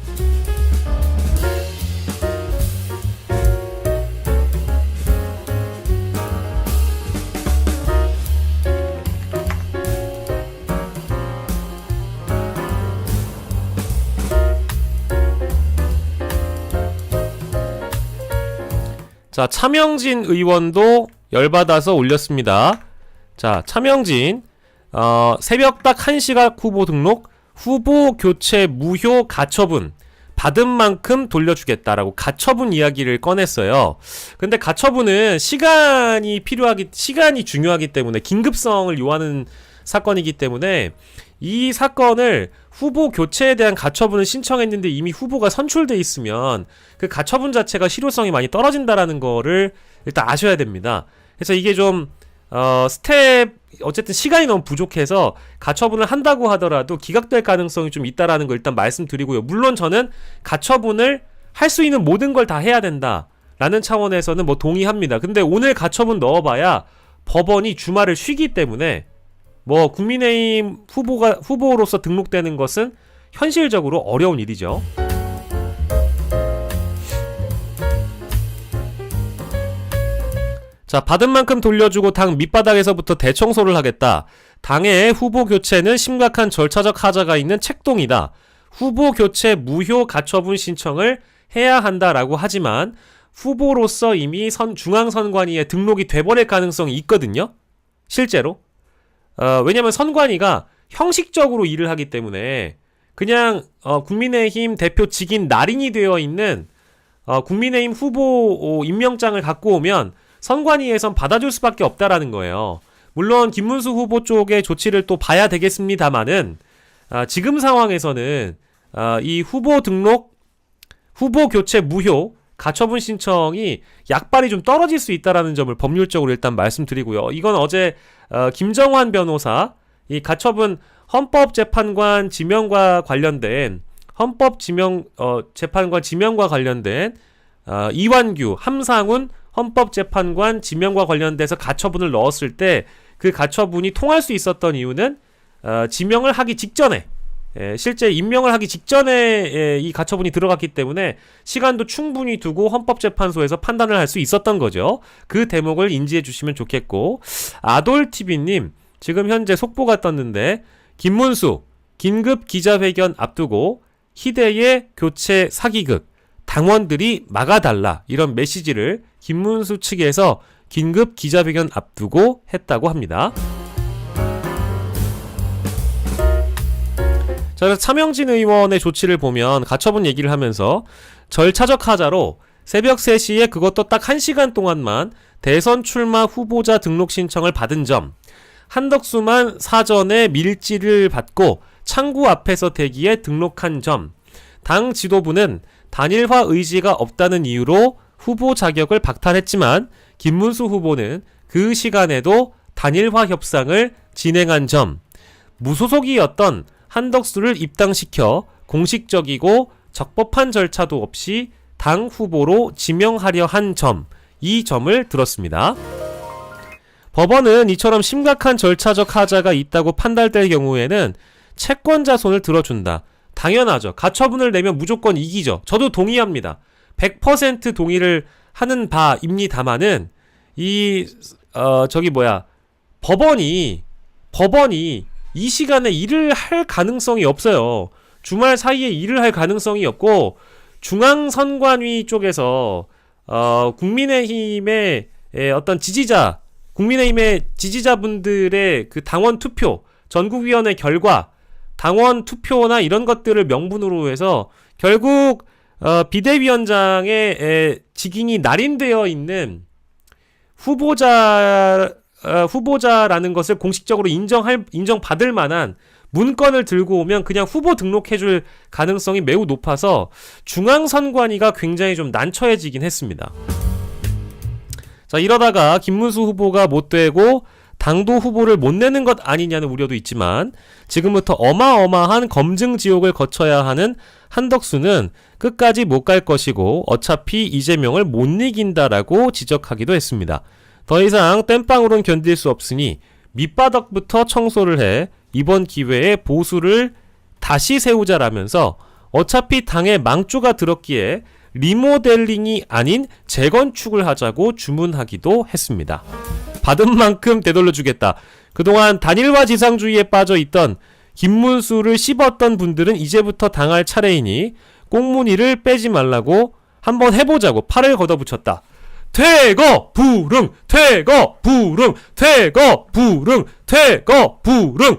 자, 차명진 의원도 열받아서 올렸습니다. 자, 차명진 새벽 딱 1시각 후보 등록, 후보 교체 무효 가처분 받은 만큼 돌려주겠다라고 가처분 이야기를 꺼냈어요. 근데 가처분은 시간이 중요하기 때문에 긴급성을 요하는 사건이기 때문에 이 사건을 후보 교체에 대한 가처분을 신청했는데 이미 후보가 선출돼 있으면 그 가처분 자체가 실효성이 많이 떨어진다라는 거를 일단 아셔야 됩니다. 그래서 이게 좀 어쨌든 시간이 너무 부족해서 가처분을 한다고 하더라도 기각될 가능성이 좀 있다라는 걸 일단 말씀드리고요. 물론 저는 가처분을 할 수 있는 모든 걸 다 해야 된다라는 차원에서는 뭐 동의합니다. 근데 오늘 가처분 넣어봐야 법원이 주말을 쉬기 때문에 뭐 국민의힘 후보로서 등록되는 것은 현실적으로 어려운 일이죠. 자, 받은 만큼 돌려주고 당 밑바닥에서부터 대청소를 하겠다. 당의 후보 교체는 심각한 절차적 하자가 있는 책동이다. 후보 교체 무효 가처분 신청을 해야 한다라고 하지만 후보로서 이미 중앙선관위에 등록이 돼버릴 가능성이 있거든요. 실제로. 왜냐면 선관위가 형식적으로 일을 하기 때문에 그냥 국민의힘 대표 직인 날인이 되어 있는 국민의힘 후보 임명장을 갖고 오면 선관위에선 받아줄 수밖에 없다라는 거예요. 물론 김문수 후보 쪽의 조치를 또 봐야 되겠습니다만은 지금 상황에서는 이 후보 등록, 후보 교체 무효 가처분 신청이 약발이 좀 떨어질 수 있다라는 점을 법률적으로 일단 말씀드리고요. 이건 어제 김정환 변호사 이 가처분 헌법재판관 지명과 관련된 재판관 지명과 관련된 이완규, 함상훈 헌법재판관 지명과 관련돼서 가처분을 넣었을 때 그 가처분이 통할 수 있었던 이유는 지명을 하기 직전에 실제 임명을 하기 직전에 이 가처분이 들어갔기 때문에 시간도 충분히 두고 헌법재판소에서 판단을 할 수 있었던 거죠. 그 대목을 인지해 주시면 좋겠고, 아돌TV님 지금 현재 속보가 떴는데 김문수 긴급 기자회견 앞두고 희대의 교체 사기극 당원들이 막아달라 이런 메시지를 김문수 측에서 긴급 기자회견 앞두고 했다고 합니다. 자, 그래서 차명진 의원의 조치를 보면 가처분 얘기를 하면서 절차적 하자로 새벽 3시에 그것도 딱 1시간 동안만 대선 출마 후보자 등록 신청을 받은 점, 한덕수만 사전에 밀지를 받고 창구 앞에서 대기해 등록한 점, 당 지도부는 단일화 의지가 없다는 이유로 후보 자격을 박탈했지만 김문수 후보는 그 시간에도 단일화 협상을 진행한 점, 무소속이었던 한덕수를 입당시켜 공식적이고 적법한 절차도 없이 당 후보로 지명하려 한 점, 이 점을 들었습니다. 법원은 이처럼 심각한 절차적 하자가 있다고 판단될 경우에는 채권자 손을 들어준다. 당연하죠. 가처분을 내면 무조건 이기죠. 저도 동의합니다. 100% 동의를 하는 바입니다마는 법원이 이 시간에 일을 할 가능성이 없어요. 주말 사이에 일을 할 가능성이 없고, 중앙선관위 쪽에서 국민의힘의 어떤 국민의힘의 지지자분들의 그 당원 투표, 전국위원회 결과, 당원 투표나 이런 것들을 명분으로 해서 결국 비대위원장의 직인이 날인되어 있는 후보자라는 것을 공식적으로 인정받을 만한 문건을 들고 오면 그냥 후보 등록해줄 가능성이 매우 높아서 중앙선관위가 굉장히 좀 난처해지긴 했습니다. 자, 이러다가 김문수 후보가 못 되고 당도 후보를 못 내는 것 아니냐는 우려도 있지만 지금부터 어마어마한 검증 지옥을 거쳐야 하는 한덕수는 끝까지 못 갈 것이고 어차피 이재명을 못 이긴다라고 지적하기도 했습니다. 더 이상 땜빵으론 견딜 수 없으니 밑바닥부터 청소를 해 이번 기회에 보수를 다시 세우자라면서 어차피 당에 망조가 들었기에 리모델링이 아닌 재건축을 하자고 주문하기도 했습니다. 받은 만큼 되돌려주겠다. 그동안 단일화 지상주의에 빠져있던 김문수를 씹었던 분들은 이제부터 당할 차례이니 꽁무니를 빼지 말라고 한번 해보자고 팔을 걷어붙였다. 퇴거 불응, 퇴거 불응, 퇴거 불응, 퇴거 불응.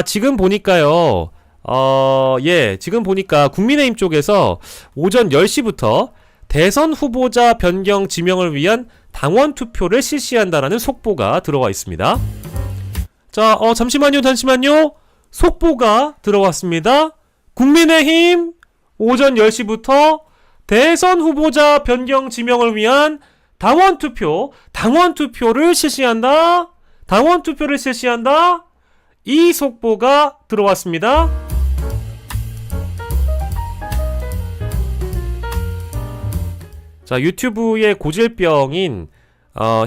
지금 보니까요, 지금 보니까 국민의힘 쪽에서 오전 10시부터 대선 후보자 변경 지명을 위한 당원 투표를 실시한다라는 속보가 들어와 있습니다. 자, 잠시만요. 속보가 들어왔습니다. 국민의힘 오전 10시부터 대선 후보자 변경 지명을 위한 당원 투표를 실시한다. 이 속보가 들어왔습니다. 자, 유튜브의 고질병인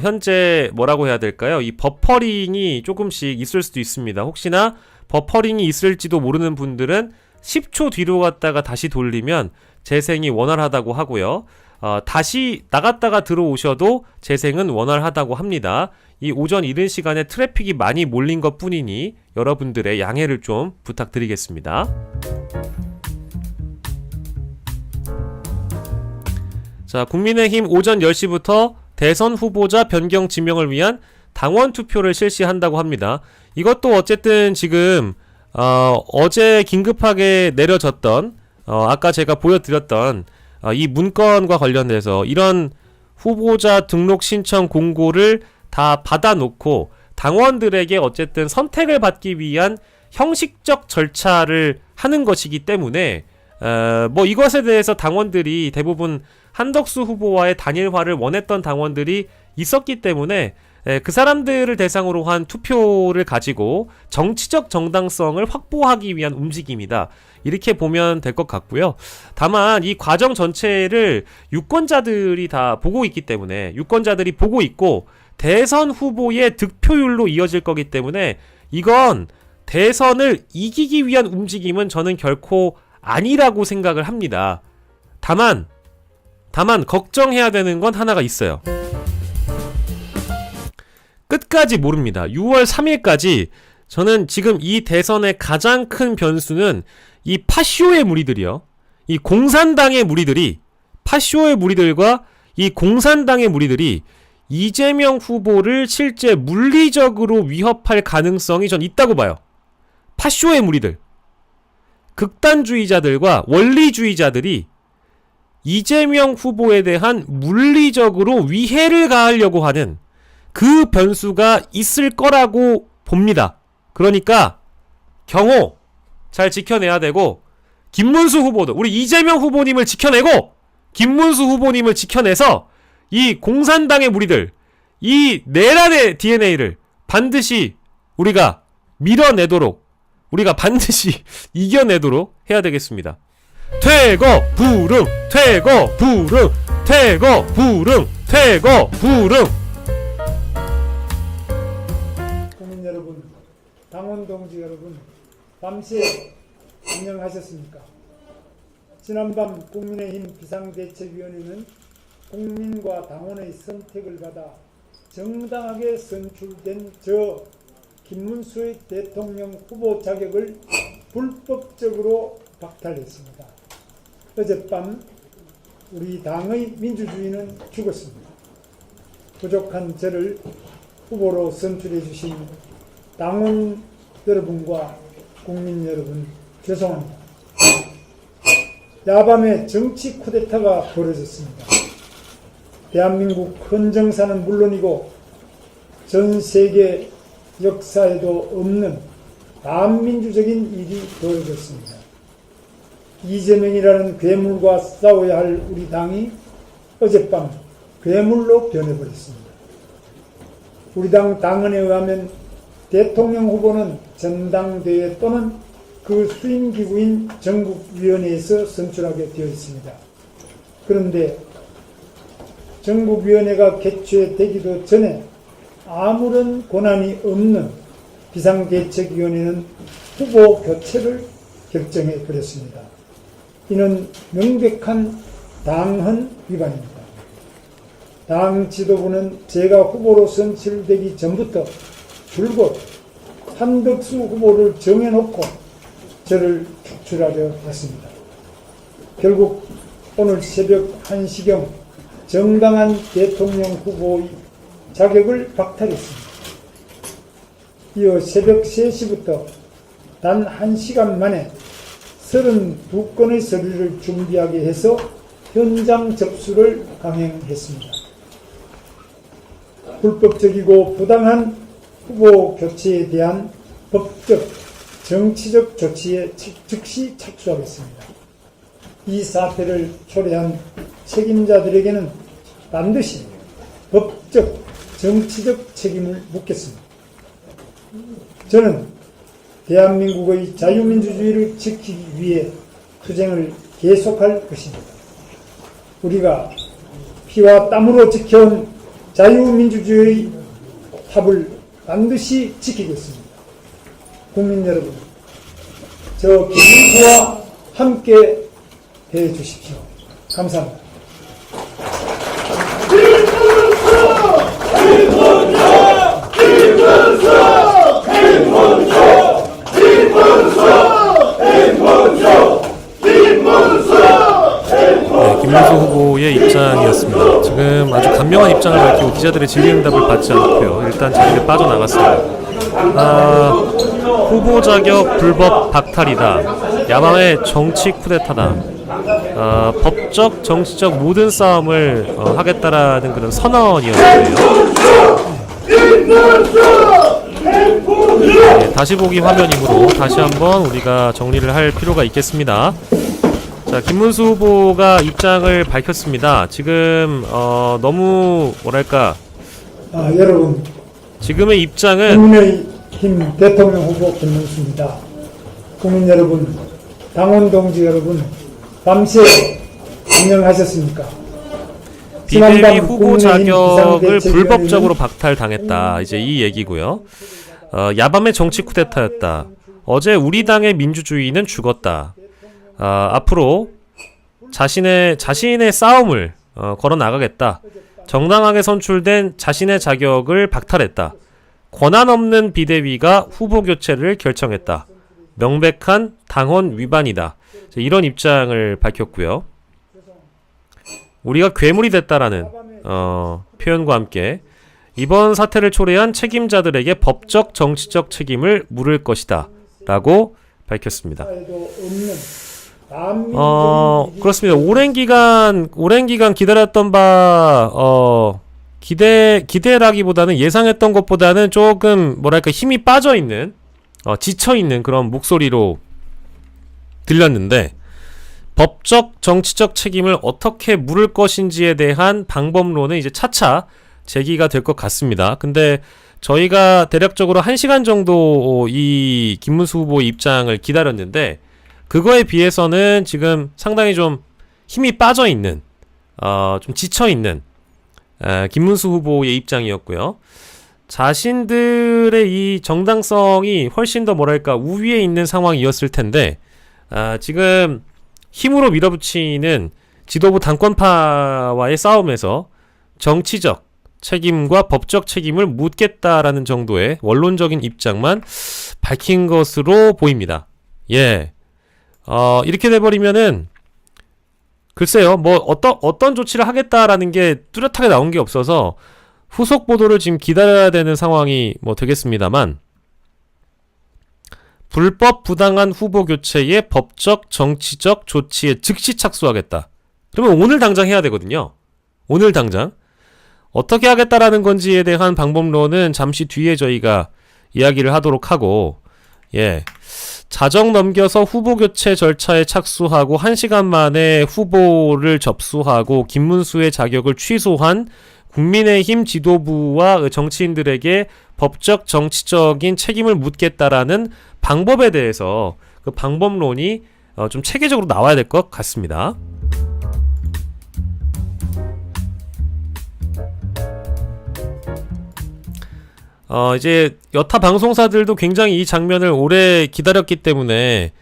현재 뭐라고 해야 될까요? 이 버퍼링이 조금씩 있을 수도 있습니다. 혹시나 버퍼링이 있을지도 모르는 분들은 10초 뒤로 갔다가 다시 돌리면 재생이 원활하다고 하고요. 다시 나갔다가 들어오셔도 재생은 원활하다고 합니다. 이 오전 이른 시간에 트래픽이 많이 몰린 것 뿐이니 여러분들의 양해를 좀 부탁드리겠습니다. 자, 국민의힘 오전 10시부터 대선 후보자 변경 지명을 위한 당원 투표를 실시한다고 합니다. 이것도 어쨌든 지금 어제 긴급하게 내려졌던 아까 제가 보여드렸던 이 문건과 관련돼서 이런 후보자 등록 신청 공고를 다 받아놓고 당원들에게 어쨌든 선택을 받기 위한 형식적 절차를 하는 것이기 때문에 이것에 대해서 당원들이 대부분 한덕수 후보와의 단일화를 원했던 당원들이 있었기 때문에 그 사람들을 대상으로 한 투표를 가지고 정치적 정당성을 확보하기 위한 움직임이다. 이렇게 보면 될 것 같고요. 다만 이 과정 전체를 유권자들이 다 보고 있기 때문에 유권자들이 보고 있고 대선 후보의 득표율로 이어질 거기 때문에 이건 대선을 이기기 위한 움직임은 저는 결코 아니라고 생각을 합니다. 다만 걱정해야 되는 건 하나가 있어요. 끝까지 모릅니다. 6월 3일까지 저는 지금 이 대선의 가장 큰 변수는 이 파쇼의 무리들이요. 이 공산당의 무리들이, 파쇼의 무리들과 이 공산당의 무리들이 이재명 후보를 실제 물리적으로 위협할 가능성이 전 있다고 봐요. 파쇼의 무리들, 극단주의자들과 원리주의자들이 이재명 후보에 대한 물리적으로 위해를 가하려고 하는 그 변수가 있을 거라고 봅니다. 그러니까 경호 잘 지켜내야 되고, 김문수 후보도, 우리 이재명 후보님을 지켜내고 김문수 후보님을 지켜내서 이 공산당의 무리들, 이 내란의 DNA를 반드시 우리가 밀어내도록, 우리가 반드시 이겨내도록 해야 되겠습니다. 퇴거 불응, 퇴거 불응, 퇴거 불응, 퇴거 불응. 국민 여러분, 당원 동지 여러분, 밤새 안녕하셨습니까? 지난밤 국민의힘 비상대책위원회는 국민과 당원의 선택을 받아 정당하게 선출된 저 김문수의 대통령 후보 자격을 불법적으로 박탈했습니다. 어젯밤 우리 당의 민주주의는 죽었습니다. 부족한 저를 후보로 선출해 주신 당원 여러분과 국민 여러분, 죄송합니다. 야밤에 정치 쿠데타가 벌어졌습니다. 대한민국 헌정사는 물론이고 전 세계 역사에도 없는 반민주적인 일이 벌어졌습니다. 이재명이라는 괴물과 싸워야 할 우리 당이 어젯밤 괴물로 변해버렸습니다. 우리 당 당헌에 의하면 대통령 후보는 전당대회 또는 그 수임기구인 전국위원회에서 선출하게 되어 있습니다. 그런데 전국위원회가 개최되기도 전에 아무런 권한이 없는 비상대책위원회는 후보 교체를 결정해 버렸습니다. 이는 명백한 당헌 위반입니다. 당 지도부는 제가 후보로 선출되기 전부터 줄곧 한덕수 후보를 정해놓고 저를 축출하려 했습니다. 결국 오늘 새벽 1시경 정당한 대통령 후보의 자격을 박탈했습니다. 이어 새벽 3시부터 단 1시간 만에 32건의 서류를 준비하게 해서 현장 접수를 강행했습니다. 불법적이고 부당한 후보 교체에 대한 법적, 정치적 조치에 즉시 착수하겠습니다. 이 사태를 초래한 책임자들에게는 반드시 법적, 정치적 책임을 묻겠습니다. 저는 대한민국의 자유민주주의를 지키기 위해 투쟁을 계속할 것입니다. 우리가 피와 땀으로 지켜온 자유민주주의의 탑을 반드시 지키겠습니다. 국민 여러분, 저 김문수와 함께 해 주십시오. 감사합니다. 김문수 후보의 입장이었습니다. 지금 아주 간명한 입장을 밝히고 기자들의 질의응답을 받지 않고요. 일단 자리를 빠져나갔습니다. 후보 자격 불법 박탈이다. 야밤의 정치 쿠데타다. 법적, 정치적 모든 싸움을 하겠다라는 그런 선언이었는데요. 네, 다시 보기 화면이므로 다시 한번 우리가 정리를 할 필요가 있겠습니다. 자, 김문수 후보가 입장을 밝혔습니다. 지금 너무 뭐랄까, 여러분, 지금의 입장은 국민의힘 대통령 후보 김문수입니다. 국민 여러분, 당원 동지 여러분, 밤새 안녕하셨습니까? 비대위 후보 자격을 불법적으로 박탈당했다. 이제 이 얘기고요. 야밤의 정치 쿠데타였다. 어제 우리 당의 민주주의는 죽었다. 앞으로 자신의 싸움을 걸어 나가겠다. 정당하게 선출된 자신의 자격을 박탈했다. 권한 없는 비대위가 후보 교체를 결정했다. 명백한 당헌 위반이다. 이런 입장을 밝혔고요. 우리가 괴물이 됐다라는 표현과 함께 이번 사태를 초래한 책임자들에게 법적 정치적 책임을 물을 것이다 라고 밝혔습니다. 그렇습니다. 오랜 기간 기다렸던 바 기대라기보다는 예상했던 것보다는 조금 뭐랄까 힘이 빠져 있는 지쳐 있는 그런 목소리로 들렸는데, 법적 정치적 책임을 어떻게 물을 것인지에 대한 방법론은 이제 차차 제기가 될 것 같습니다. 근데 저희가 대략적으로 1시간 정도 이 김문수 후보의 입장을 기다렸는데, 그거에 비해서는 지금 상당히 좀 힘이 빠져 있는, 좀 지쳐 있는 김문수 후보의 입장이었고요. 자신들의 이 정당성이 훨씬 더 뭐랄까 우위에 있는 상황이었을 텐데, 지금 힘으로 밀어붙이는 지도부 당권파와의 싸움에서 정치적 책임과 법적 책임을 묻겠다라는 정도의 원론적인 입장만 밝힌 것으로 보입니다. 예. 이렇게 돼버리면은 글쎄요, 뭐 어떤 조치를 하겠다라는 게 뚜렷하게 나온 게 없어서 후속 보도를 지금 기다려야 되는 상황이 뭐 되겠습니다만, 불법 부당한 후보 교체의 법적 정치적 조치에 즉시 착수하겠다. 그러면 오늘 당장 해야 되거든요. 오늘 당장. 어떻게 하겠다라는 건지에 대한 방법론은 잠시 뒤에 저희가 이야기를 하도록 하고, 예. 자정 넘겨서 후보 교체 절차에 착수하고 1시간 만에 후보를 접수하고 김문수의 자격을 취소한 국민의힘 지도부와 정치인들에게 법적 정치적인 책임을 묻겠다라는 방법에 대해서 그 방법론이 좀 체계적으로 나와야 될 것 같습니다. 이제 여타 방송사들도 굉장히 이 장면을 오래 기다렸기 때문에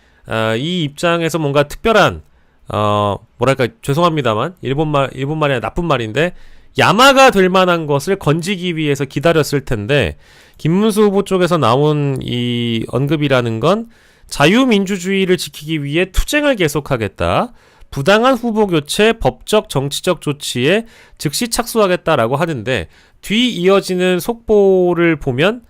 이 입장에서 뭔가 특별한 뭐랄까 죄송합니다만 일본말이 아니라 나쁜 말인데 야마가 될 만한 것을 건지기 위해서 기다렸을 텐데, 김문수 후보 쪽에서 나온 이 언급이라는 건 자유민주주의를 지키기 위해 투쟁을 계속하겠다, 부당한 후보 교체 법적 정치적 조치에 즉시 착수하겠다라고 하는데, 뒤 이어지는 속보를 보면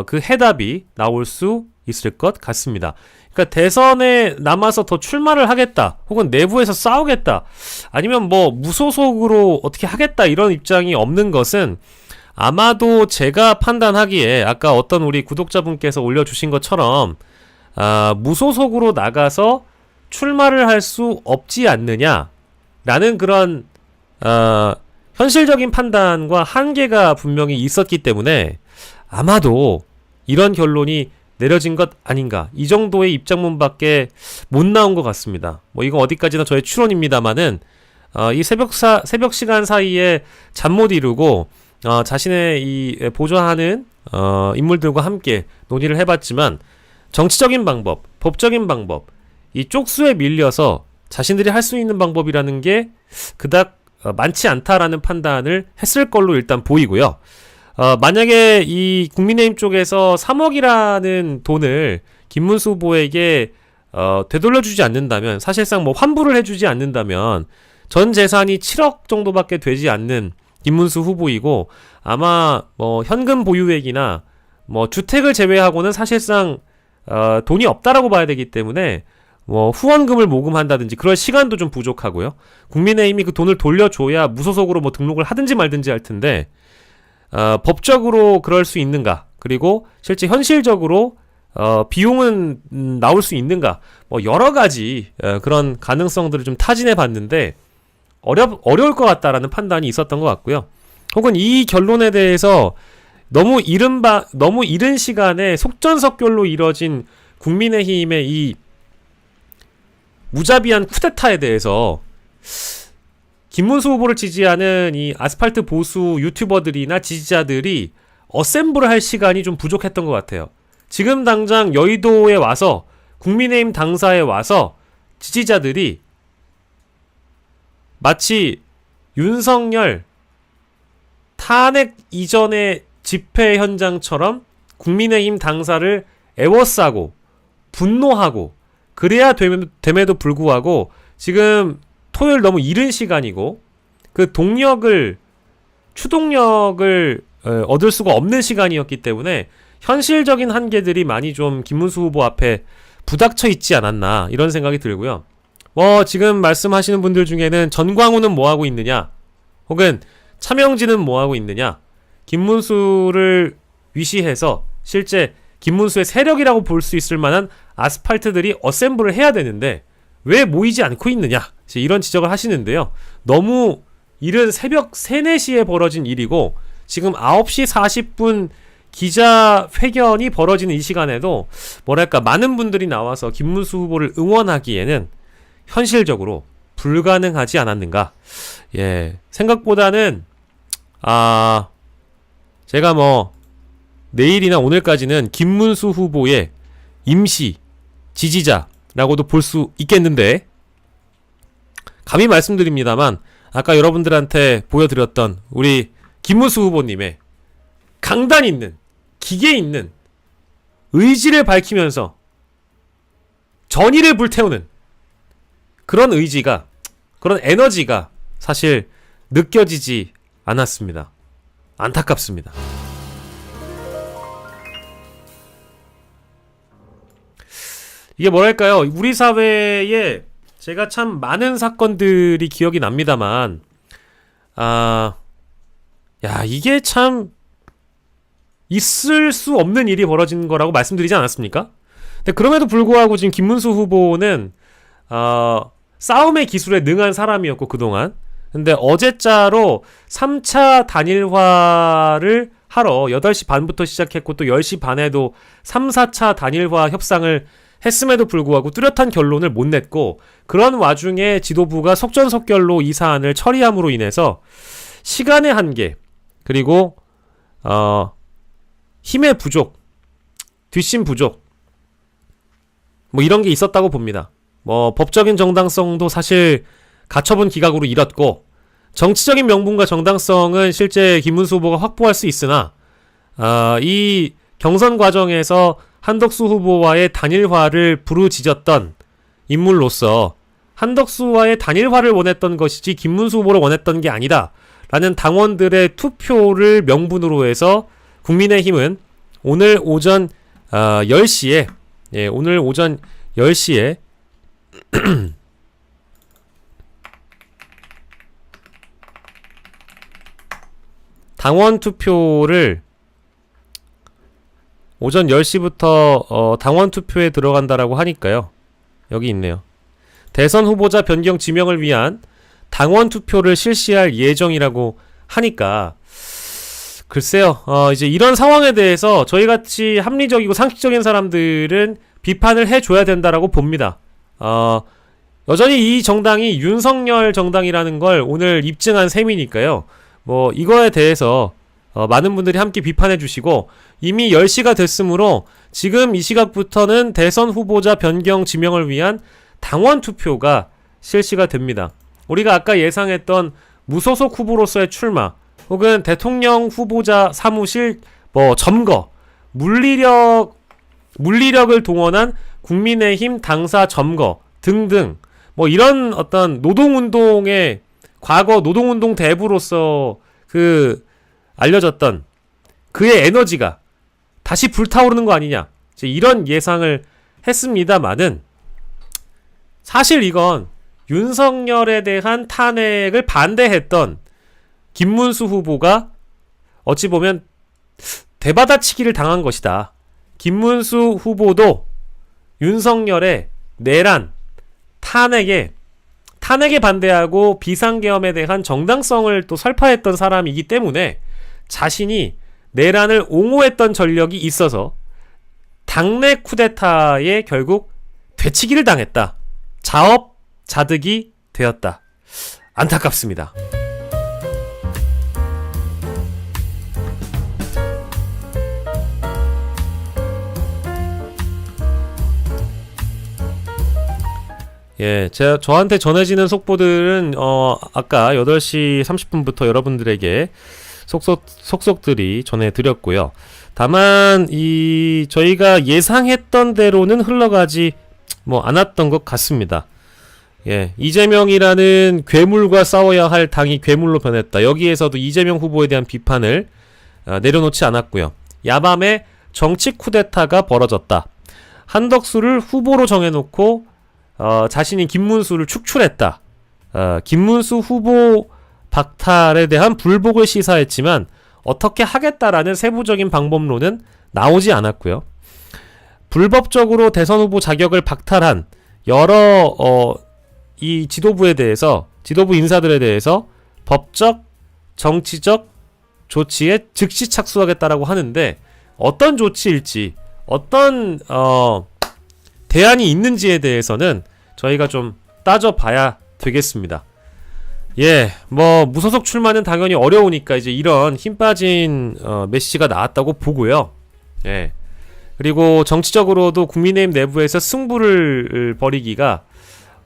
그 해답이 나올 수 있을 것 같습니다. 그러니까 대선에 남아서 더 출마를 하겠다, 혹은 내부에서 싸우겠다, 아니면 뭐 무소속으로 어떻게 하겠다, 이런 입장이 없는 것은 아마도 제가 판단하기에 아까 어떤 우리 구독자분께서 올려주신 것처럼 무소속으로 나가서 출마를 할 수 없지 않느냐라는 그런 현실적인 판단과 한계가 분명히 있었기 때문에 아마도 이런 결론이 내려진 것 아닌가, 이 정도의 입장문밖에 못 나온 것 같습니다. 뭐 이건 어디까지나 저의 추론입니다만은 이 새벽 시간 사이에 잠 못 이루고 자신의 이 보좌하는 인물들과 함께 논의를 해봤지만, 정치적인 방법, 법적인 방법, 이 쪽수에 밀려서 자신들이 할 수 있는 방법이라는 게 그닥 많지 않다라는 판단을 했을 걸로 일단 보이고요. 만약에 이 국민의힘 쪽에서 3억이라는 돈을 김문수 후보에게 되돌려주지 않는다면, 사실상 뭐 환불을 해주지 않는다면 전 재산이 7억 정도밖에 되지 않는 김문수 후보이고, 아마 뭐 현금 보유액이나 뭐 주택을 제외하고는 사실상 돈이 없다라고 봐야 되기 때문에 뭐 후원금을 모금한다든지 그럴 시간도 좀 부족하고요. 국민의힘이 그 돈을 돌려줘야 무소속으로 뭐 등록을 하든지 말든지 할 텐데, 법적으로 그럴 수 있는가, 그리고 실제 현실적으로 비용은 나올 수 있는가, 뭐 여러 가지 그런 가능성들을 좀 타진해 봤는데 어려울 것 같다라는 판단이 있었던 것 같고요. 혹은 이 결론에 대해서 너무 이른 시간에 속전속결로 이뤄진 국민의힘의 이 무자비한 쿠데타에 대해서 김문수 후보를 지지하는 이 아스팔트 보수 유튜버들이나 지지자들이 어셈블을 할 시간이 좀 부족했던 것 같아요. 지금 당장 여의도에 와서, 국민의힘 당사에 와서 지지자들이 마치 윤석열 탄핵 이전의 집회 현장처럼 국민의힘 당사를 애워싸고 분노하고 그래야 됨에도 불구하고 지금 토요일 너무 이른 시간이고 그 추동력을 얻을 수가 없는 시간이었기 때문에 현실적인 한계들이 많이 좀 김문수 후보 앞에 부닥쳐 있지 않았나 이런 생각이 들고요. 뭐 지금 말씀하시는 분들 중에는 전광훈은 뭐하고 있느냐, 혹은 차명진은 뭐하고 있느냐, 김문수를 위시해서 실제 김문수의 세력이라고 볼 수 있을 만한 아스팔트들이 어셈블을 해야 되는데 왜 모이지 않고 있느냐, 이런 지적을 하시는데요. 너무 이른 새벽 3, 4시에 벌어진 일이고 지금 9시 40분 기자회견이 벌어지는 이 시간에도 뭐랄까 많은 분들이 나와서 김문수 후보를 응원하기에는 현실적으로 불가능하지 않았는가. 예, 생각보다는 제가 뭐 내일이나 오늘까지는 김문수 후보의 임시 지지자라고도 볼 수 있겠는데, 감히 말씀드립니다만 아까 여러분들한테 보여드렸던 우리 김문수 후보님의 강단 있는, 기계 있는 의지를 밝히면서 전의를 불태우는 그런 의지가, 그런 에너지가 사실 느껴지지 않았습니다. 안타깝습니다. 이게 뭐랄까요, 우리 사회에 제가 참 많은 사건들이 기억이 납니다만 이게 참 있을 수 없는 일이 벌어진 거라고 말씀드리지 않았습니까? 근데 그럼에도 불구하고 지금 김문수 후보는 싸움의 기술에 능한 사람이었고 그동안, 근데 어제자로 3차 단일화를 하러 8시 반부터 시작했고 또 10시 반에도 3, 4차 단일화 협상을 했음에도 불구하고 뚜렷한 결론을 못 냈고, 그런 와중에 지도부가 속전속결로 이 사안을 처리함으로 인해서 시간의 한계, 그리고 힘의 부족, 뒷심 부족, 뭐 이런 게 있었다고 봅니다. 뭐 법적인 정당성도 사실 가처분 기각으로 잃었고, 정치적인 명분과 정당성은 실제 김문수 후보가 확보할 수 있으나 이 경선 과정에서 한덕수 후보와의 단일화를 부르짖었던 인물로서 한덕수와의 단일화를 원했던 것이지 김문수 후보를 원했던 게 아니다 라는 당원들의 투표를 명분으로 해서 국민의힘은 오늘 오전 10시에 오늘 오전 10시에 당원 투표를 오전 10시부터 당원 투표에 들어간다라고 하니까요. 여기 있네요. 대선 후보자 변경 지명을 위한 당원 투표를 실시할 예정이라고 하니까, 글쎄요. 이제 이런 상황에 대해서 저희같이 합리적이고 상식적인 사람들은 비판을 해줘야 된다라고 봅니다. 여전히 이 정당이 윤석열 정당이라는 걸 오늘 입증한 셈이니까요. 뭐 이거에 대해서 많은 분들이 함께 비판해 주시고, 이미 10시가 됐으므로 지금 이 시각부터는 대선 후보자 변경 지명을 위한 당원 투표가 실시가 됩니다. 우리가 아까 예상했던 무소속 후보로서의 출마, 혹은 대통령 후보자 사무실 점거, 물리력을 동원한 국민의힘 당사 점거 등등, 뭐 이런 어떤 노동운동의 과거 노동운동 대부로서 알려졌던 그의 에너지가 다시 불타오르는 거 아니냐, 이런 예상을 했습니다만은, 사실 이건 윤석열에 대한 탄핵을 반대했던 김문수 후보가 어찌 보면 대받아치기를 당한 것이다. 김문수 후보도 윤석열의 내란, 탄핵에 반대하고 비상계엄에 대한 정당성을 또 설파했던 사람이기 때문에 자신이 내란을 옹호했던 전력이 있어서 당내 쿠데타에 결국 되치기를 당했다. 자업자득이 되었다. 안타깝습니다. 예, 저한테 전해지는 속보들은 아까 8시 30분부터 여러분들에게 속속들이 전해드렸고요. 다만 저희가 예상했던 대로는 흘러가지 뭐 않았던 것 같습니다. 예, 이재명이라는 괴물과 싸워야 할 당이 괴물로 변했다. 여기에서도 이재명 후보에 대한 비판을 내려놓지 않았고요. 야밤에 정치 쿠데타가 벌어졌다. 한덕수를 후보로 정해놓고 자신이 김문수를 축출했다. 김문수 후보 박탈에 대한 불복을 시사했지만 어떻게 하겠다라는 세부적인 방법론은 나오지 않았고요. 불법적으로 대선 후보 자격을 박탈한 여러 이 지도부에 대해서, 지도부 인사들에 대해서 법적, 정치적 조치에 즉시 착수하겠다라고 하는데 어떤 조치일지, 어떤 대안이 있는지에 대해서는 저희가 좀 따져봐야 되겠습니다. 예, 뭐 무소속 출마는 당연히 어려우니까 이제 이런 힘 빠진 메시지가 나왔다고 보고요. 예. 그리고 정치적으로도 국민의힘 내부에서 승부를 벌이기가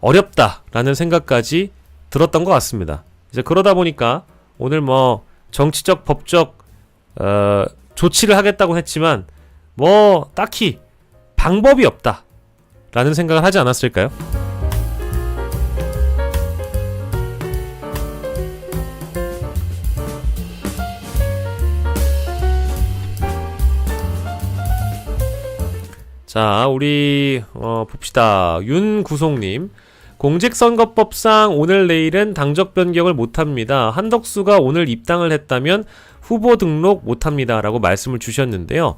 어렵다라는 생각까지 들었던 것 같습니다. 이제 그러다 보니까 오늘 뭐 정치적, 법적 조치를 하겠다고 했지만 뭐 딱히 방법이 없다라는 생각을 하지 않았을까요? 자, 우리 봅시다. 윤구송님, 공직선거법상 오늘 내일은 당적 변경을 못합니다. 한덕수가 오늘 입당을 했다면 후보 등록 못합니다 라고 말씀을 주셨는데요.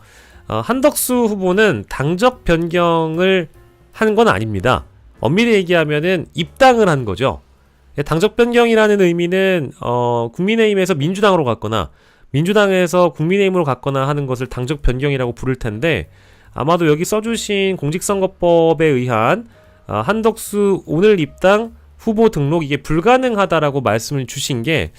한덕수 후보는 당적 변경을 한 건 아닙니다. 엄밀히 얘기하면은 입당을 한 거죠. 당적 변경이라는 의미는 국민의힘에서 민주당으로 갔거나 민주당에서 국민의힘으로 갔거나 하는 것을 당적 변경이라고 부를 텐데, 아마도 여기 써주신 공직선거법에 의한 한덕수 오늘 입당 후보 등록 이게 불가능하다라고 말씀을 주신 게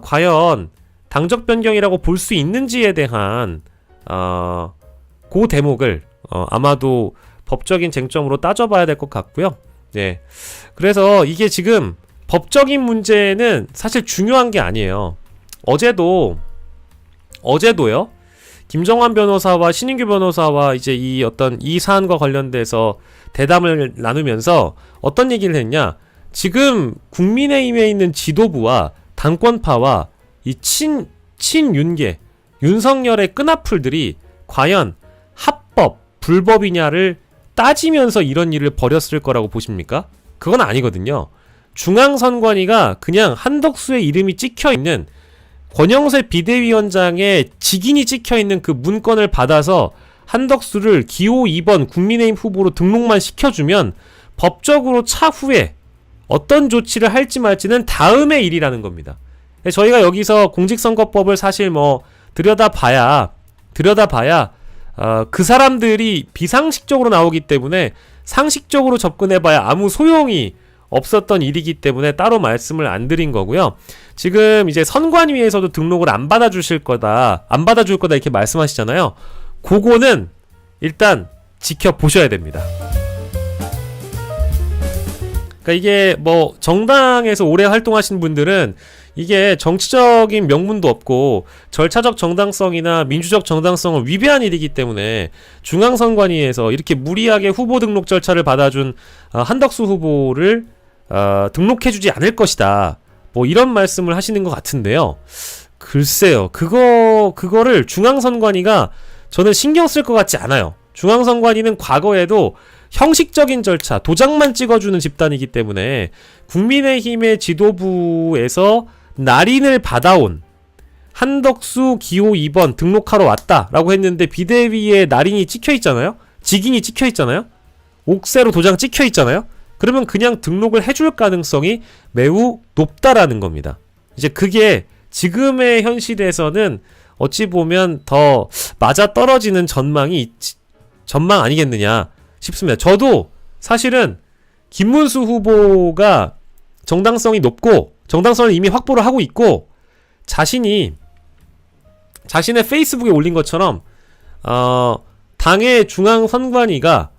과연 당적 변경이라고 볼 수 있는지에 대한 그 대목을 아마도 법적인 쟁점으로 따져봐야 될 것 같고요. 네, 그래서 이게 지금 법적인 문제는 사실 중요한 게 아니에요. 어제도요. 김정환 변호사와 신인규 변호사와 이제 이 사안과 관련돼서 대담을 나누면서 어떤 얘기를 했냐? 지금 국민의힘에 있는 지도부와 당권파와 이 친윤계 윤석열의 끈앞풀들이 과연 합법, 불법이냐를 따지면서 이런 일을 벌였을 거라고 보십니까? 그건 아니거든요. 중앙선관위가 그냥 한덕수의 이름이 찍혀있는 권영세 비대위원장의 직인이 찍혀있는 그 문건을 받아서 한덕수를 기호 2번 국민의힘 후보로 등록만 시켜주면 법적으로 차후에 어떤 조치를 할지 말지는 다음의 일이라는 겁니다. 저희가 여기서 공직선거법을 사실 뭐 들여다봐야 그 사람들이 비상식적으로 나오기 때문에 상식적으로 접근해봐야 아무 소용이 없었던 일이기 때문에 따로 말씀을 안 드린 거고요. 지금 이제 선관위에서도 등록을 안 받아줄 거다 이렇게 말씀하시잖아요. 그거는 일단 지켜보셔야 됩니다. 그러니까 이게 뭐 정당에서 오래 활동하신 분들은 이게 정치적인 명분도 없고 절차적 정당성이나 민주적 정당성을 위배한 일이기 때문에 중앙선관위에서 이렇게 무리하게 후보 등록 절차를 받아준 한덕수 후보를 등록해주지 않을 것이다. 뭐 이런 말씀을 하시는 것 같은데요. 글쎄요. 그거를 중앙선관위가 저는 신경 쓸 것 같지 않아요. 중앙선관위는 과거에도 형식적인 절차, 도장만 찍어주는 집단이기 때문에 국민의힘의 지도부에서 날인을 받아온 한덕수 기호 2번 등록하러 왔다라고 했는데 비대위에 날인이 찍혀있잖아요? 직인이 찍혀있잖아요? 옥새로 도장 찍혀있잖아요? 그러면 그냥 등록을 해줄 가능성이 매우 높다라는 겁니다. 이제 그게 지금의 현실에서는 어찌 보면 더 맞아떨어지는 전망 아니겠느냐 싶습니다. 저도 사실은 김문수 후보가 정당성이 높고 정당성을 이미 확보를 하고 있고 자신의 페이스북에 올린 것처럼 당의 중앙선관위가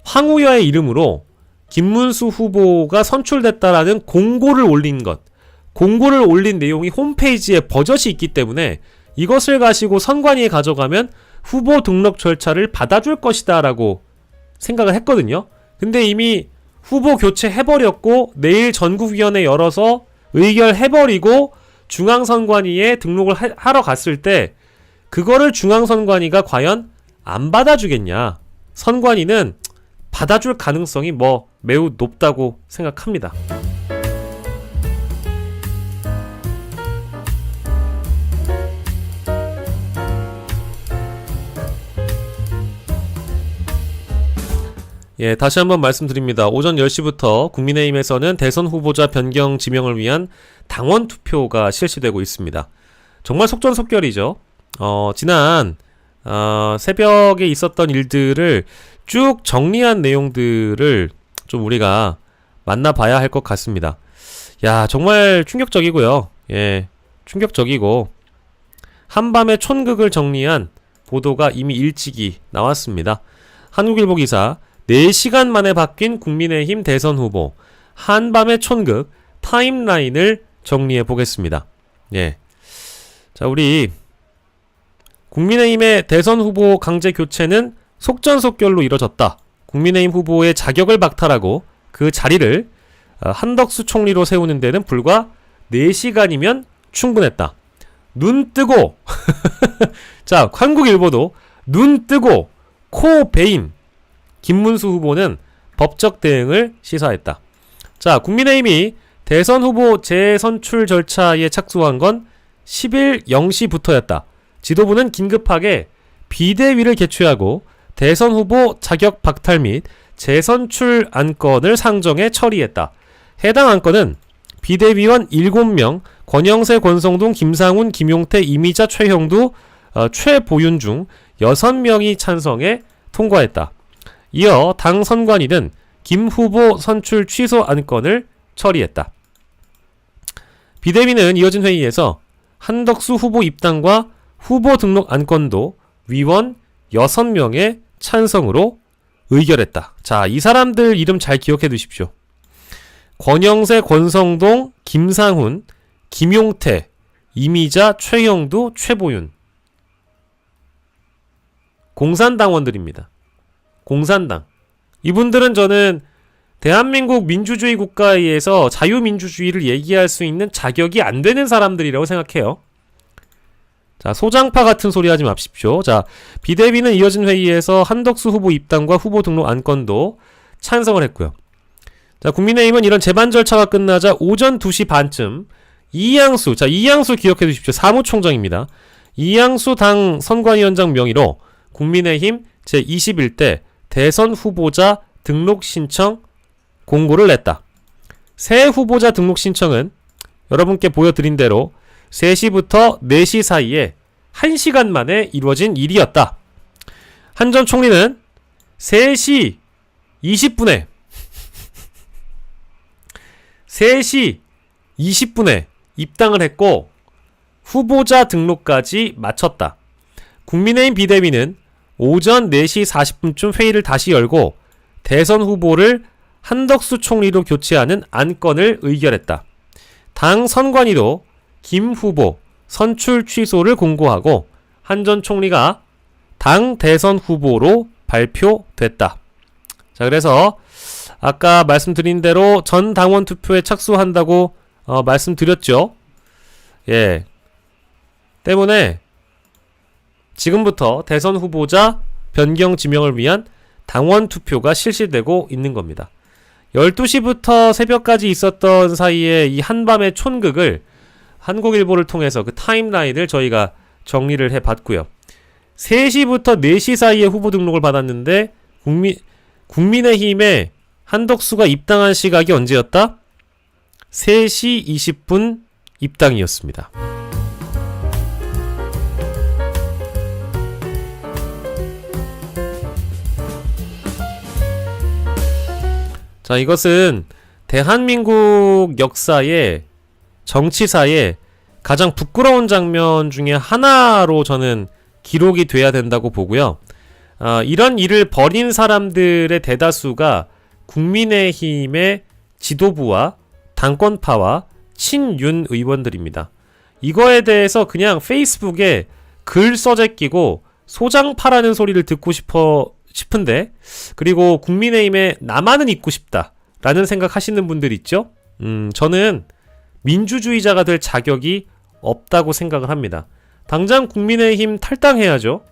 황우여의 이름으로 김문수 후보가 선출됐다라는 공고를 올린 내용이 홈페이지에 버젓이 있기 때문에 이것을 가지고 선관위에 가져가면 후보 등록 절차를 받아줄 것이다 라고 생각을 했거든요. 근데 이미 후보 교체해버렸고 내일 전국위원회 열어서 의결해버리고 중앙선관위에 등록을 하러 갔을 때 그거를 중앙선관위가 과연 안 받아주겠냐. 선관위는 받아줄 가능성이 매우 높다고 생각합니다. 예, 다시 한번 말씀드립니다. 오전 10시부터 국민의힘에서는 대선 후보자 변경 지명을 위한 당원 투표가 실시되고 있습니다. 정말 속전속결이죠. 지난 새벽에 있었던 일들을 쭉 정리한 내용들을 좀 우리가 만나봐야 할 것 같습니다. 야, 정말 충격적이고요. 예, 충격적이고 한밤의 촌극을 정리한 보도가 이미 일찍이 나왔습니다. 한국일보 기사 4시간 만에 바뀐 국민의힘 대선 후보 한밤의 촌극 타임라인을 정리해 보겠습니다. 예. 자, 우리 국민의힘의 대선 후보 강제 교체는 속전속결로 이뤄졌다. 국민의힘 후보의 자격을 박탈하고 그 자리를 한덕수 총리로 세우는 데는 불과 4시간이면 충분했다. 눈 뜨고 자, 한국일보도 눈 뜨고 코 베인 김문수 후보는 법적 대응을 시사했다. 자, 국민의힘이 대선 후보 재선출 절차에 착수한 건 10일 0시부터였다. 지도부는 긴급하게 비대위를 개최하고 대선 후보 자격 박탈 및 재선출 안건을 상정해 처리했다. 해당 안건은 비대위원 7명, 권영세, 권성동, 김상훈, 김용태, 이미자, 최형두, 최보윤 중 6명이 찬성해 통과했다. 이어 당 선관위는 김 후보 선출 취소 안건을 처리했다. 비대위는 이어진 회의에서 한덕수 후보 입당과 후보 등록 안건도 위원 6명의 찬성으로 의결했다. 자, 이 사람들 이름 잘 기억해 두십시오. 권영세, 권성동, 김상훈, 김용태, 이미자, 최형두, 최보윤. 공산당원들입니다. 공산당. 이분들은 저는 대한민국 민주주의 국가에서 자유민주주의를 얘기할 수 있는 자격이 안 되는 사람들이라고 생각해요. 자, 소장파 같은 소리 하지 마십시오. 자, 비대위는 이어진 회의에서 한덕수 후보 입당과 후보 등록 안건도 찬성을 했고요. 자, 국민의힘은 이런 재반 절차가 끝나자 오전 2시 반쯤 이양수, 자, 이양수 기억해 두십시오. 사무총장입니다. 이양수 당 선관위원장 명의로 국민의힘 제21대 대선 후보자 등록 신청 공고를 냈다. 새 후보자 등록 신청은 여러분께 보여드린 대로 3시부터 4시 사이에 1시간 만에 이루어진 일이었다. 한 전 총리는 3시 20분에 3시 20분에 입당을 했고 후보자 등록까지 마쳤다. 국민의힘 비대위는 오전 4시 40분쯤 회의를 다시 열고 대선 후보를 한덕수 총리로 교체하는 안건을 의결했다. 당 선관위도 김 후보 선출 취소를 공고하고 한 전 총리가 당 대선 후보로 발표됐다. 자, 그래서 아까 말씀드린 대로 전 당원 투표에 착수한다고 말씀드렸죠. 예. 때문에 지금부터 대선 후보자 변경 지명을 위한 당원 투표가 실시되고 있는 겁니다. 12시부터 새벽까지 있었던 사이에 이 한밤의 촌극을 한국일보를 통해서 그 타임라인을 저희가 정리를 해봤고요. 3시부터 4시 사이에 후보 등록을 받았는데 국민의힘의 한덕수가 입당한 시각이 언제였다? 3시 20분 입당이었습니다. 자, 이것은 대한민국 역사의 정치사에 가장 부끄러운 장면 중에 하나로 저는 기록이 돼야 된다고 보고요. 이런 일을 벌인 사람들의 대다수가 국민의힘의 지도부와 당권파와 친윤 의원들입니다. 이거에 대해서 그냥 페이스북에 글 써제끼고 소장파라는 소리를 듣고 싶은데, 그리고 국민의힘에 나만은 있고 싶다라는 생각하시는 분들 있죠? 저는 민주주의자가 될 자격이 없다고 생각을 합니다. 당장 국민의힘 탈당해야죠.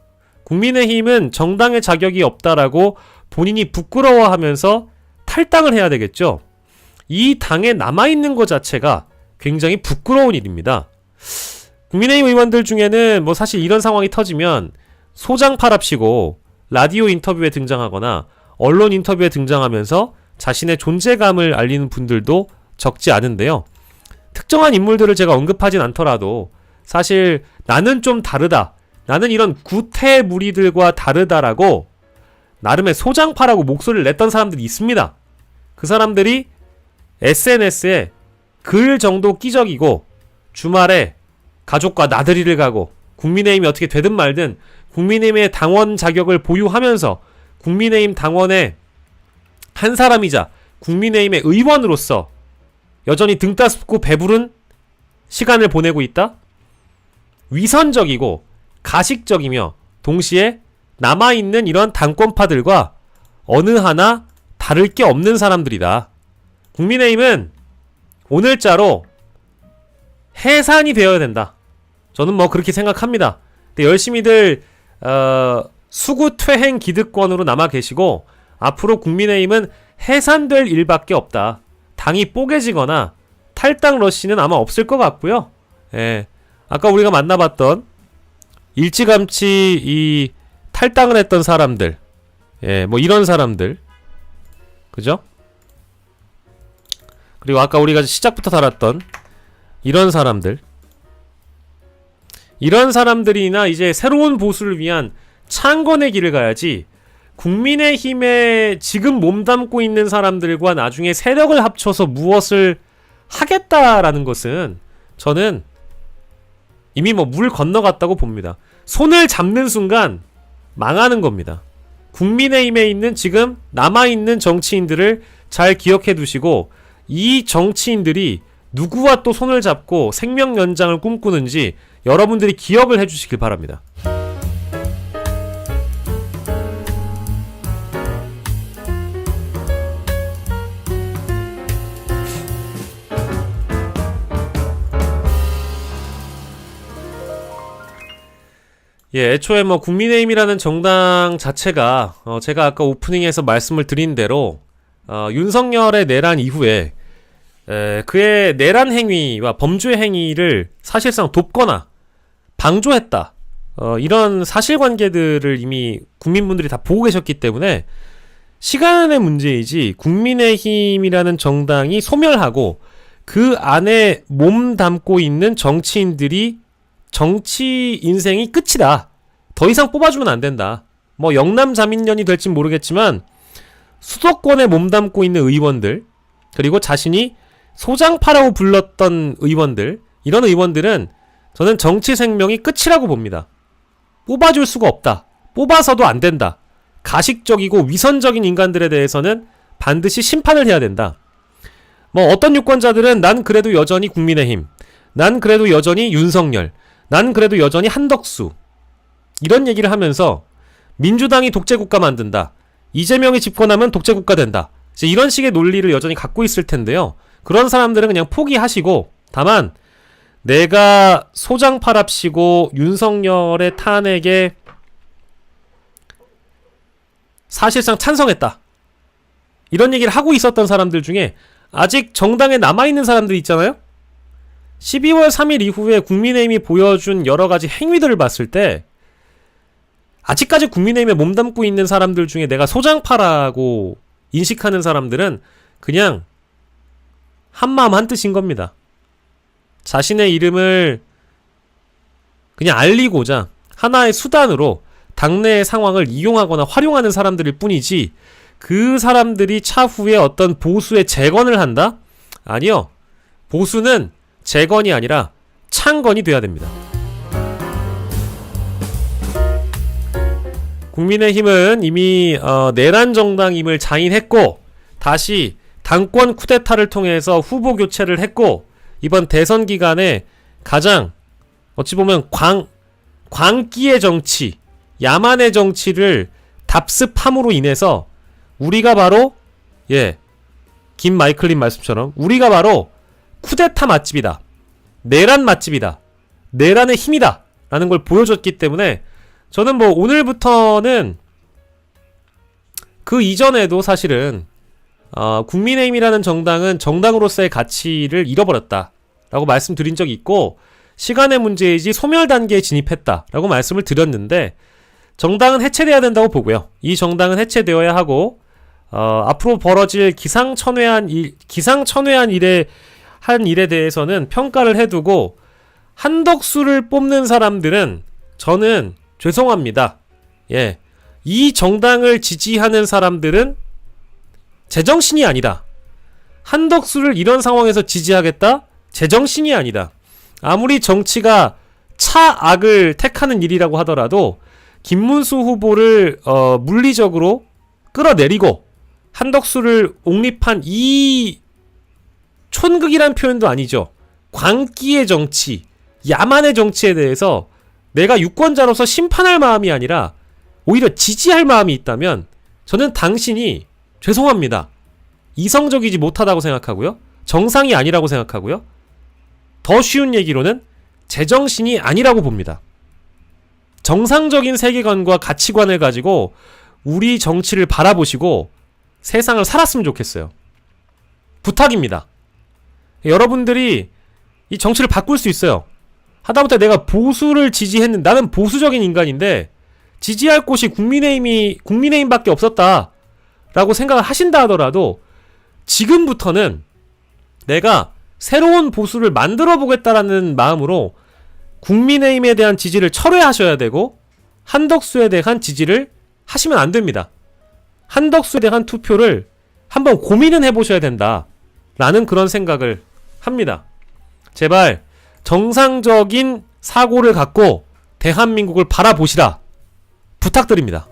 국민의힘은 정당의 자격이 없다라고 본인이 부끄러워하면서 탈당을 해야 되겠죠. 이 당에 남아있는 것 자체가 굉장히 부끄러운 일입니다. 국민의힘 의원들 중에는 뭐 사실 이런 상황이 터지면 소장 팔합시고 라디오 인터뷰에 등장하거나 언론 인터뷰에 등장하면서 자신의 존재감을 알리는 분들도 적지 않은데요. 특정한 인물들을 제가 언급하진 않더라도 사실 나는 좀 다르다, 나는 이런 구태 무리들과 다르다라고 나름의 소장파라고 목소리를 냈던 사람들이 있습니다. 그 사람들이 SNS에 글 정도 끼적이고 주말에 가족과 나들이를 가고 국민의힘이 어떻게 되든 말든 국민의힘의 당원 자격을 보유하면서 국민의힘 당원의 한 사람이자 국민의힘의 의원으로서 여전히 등 따스고 배부른 시간을 보내고 있다? 위선적이고 가식적이며 동시에 남아있는 이런 당권파들과 어느 하나 다를 게 없는 사람들이다. 국민의힘은 오늘자로 해산이 되어야 된다. 저는 뭐 그렇게 생각합니다. 근데 열심히들 수구퇴행 기득권으로 남아 계시고 앞으로 국민의힘은 해산될 일밖에 없다. 당이 뽀개지거나 탈당 러시는 아마 없을 것 같고요. 예. 아까 우리가 만나봤던 일찌감치 이 탈당을 했던 사람들, 예, 뭐 이런 사람들, 그죠? 그리고 아까 우리가 시작부터 다뤘던 이런 사람들이나 이제 새로운 보수를 위한 창건의 길을 가야지, 국민의힘에 지금 몸담고 있는 사람들과 나중에 세력을 합쳐서 무엇을 하겠다라는 것은 저는 이미 뭐 물 건너갔다고 봅니다. 손을 잡는 순간 망하는 겁니다. 국민의힘에 있는 지금 남아있는 정치인들을 잘 기억해 두시고, 이 정치인들이 누구와 또 손을 잡고 생명 연장을 꿈꾸는지 여러분들이 기억을 해주시길 바랍니다. 예, 애초에 뭐 국민의힘이라는 정당 자체가 제가 아까 오프닝에서 말씀을 드린 대로 윤석열의 내란 이후에 그의 내란 행위와 범죄 행위를 사실상 돕거나 방조했다, 이런 사실관계들을 이미 국민분들이 다 보고 계셨기 때문에 시간의 문제이지, 국민의힘이라는 정당이 소멸하고 그 안에 몸 담고 있는 정치인들이 정치 인생이 끝이다, 더 이상 뽑아주면 안 된다, 뭐 영남자민련이 될진 모르겠지만 수도권에 몸담고 있는 의원들, 그리고 자신이 소장파라고 불렀던 의원들, 이런 의원들은 저는 정치 생명이 끝이라고 봅니다. 뽑아줄 수가 없다, 뽑아서도 안 된다, 가식적이고 위선적인 인간들에 대해서는 반드시 심판을 해야 된다. 뭐 어떤 유권자들은 난 그래도 여전히 국민의힘, 난 그래도 여전히 윤석열, 난 그래도 여전히 한덕수, 이런 얘기를 하면서 민주당이 독재국가 만든다, 이재명이 집권하면 독재국가 된다, 이제 이런 식의 논리를 여전히 갖고 있을 텐데요. 그런 사람들은 그냥 포기하시고, 다만 내가 소장파랍시고 윤석열의 탄핵에 사실상 찬성했다, 이런 얘기를 하고 있었던 사람들 중에 아직 정당에 남아있는 사람들 있잖아요. 12월 3일 이후에 국민의힘이 보여준 여러가지 행위들을 봤을 때 아직까지 국민의힘에 몸담고 있는 사람들 중에 내가 소장파라고 인식하는 사람들은 그냥 한마음 한뜻인 겁니다. 자신의 이름을 그냥 알리고자 하나의 수단으로 당내의 상황을 이용하거나 활용하는 사람들일 뿐이지, 그 사람들이 차후에 어떤 보수의 재건을 한다? 아니요. 보수는 재건이 아니라 창건이 돼야 됩니다. 국민의힘은 이미 내란 정당임을 자인했고, 다시 당권 쿠데타를 통해서 후보 교체를 했고, 이번 대선 기간에 가장 어찌 보면 광기의 정치, 야만의 정치를 답습함으로 인해서 우리가 바로 김마이클님 말씀처럼 우리가 바로 쿠데타 맛집이다. 내란 맛집이다. 내란의 힘이다. 라는 걸 보여줬기 때문에 저는 뭐 오늘부터는 그 이전에도 사실은 국민의힘이라는 정당은 정당으로서의 가치를 잃어버렸다 라고 말씀드린 적이 있고 시간의 문제이지 소멸 단계에 진입했다 라고 말씀을 드렸는데 정당은 해체돼야 된다고 보고요. 이 정당은 해체되어야 하고 앞으로 벌어질 기상천외한 일에 대해서는 평가를 해두고 한덕수를 뽑는 사람들은 저는 죄송합니다. 이 정당을 지지하는 사람들은 제정신이 아니다. 한덕수를 이런 상황에서 지지하겠다? 제정신이 아니다. 아무리 정치가 차악을 택하는 일이라고 하더라도 김문수 후보를 물리적으로 끌어내리고 한덕수를 옹립한 이 촌극이란 표현도 아니죠. 광기의 정치, 야만의 정치에 대해서 내가 유권자로서 심판할 마음이 아니라 오히려 지지할 마음이 있다면 저는 당신이 죄송합니다. 이성적이지 못하다고 생각하고요. 정상이 아니라고 생각하고요. 더 쉬운 얘기로는 제정신이 아니라고 봅니다. 정상적인 세계관과 가치관을 가지고 우리 정치를 바라보시고 세상을 살았으면 좋겠어요. 부탁입니다. 여러분들이 이 정치를 바꿀 수 있어요. 하다못해 내가 보수를 지지했는데 나는 보수적인 인간인데 지지할 곳이 국민의힘밖에 없었다 라고 생각을 하신다 하더라도 지금부터는 내가 새로운 보수를 만들어 보겠다라는 마음으로 국민의힘에 대한 지지를 철회하셔야 되고 한덕수에 대한 지지를 하시면 안 됩니다. 한덕수에 대한 투표를 한번 고민은 해보셔야 된다 라는 그런 생각을 합니다. 제발 정상적인 사고를 갖고 대한민국을 바라보시라 부탁드립니다.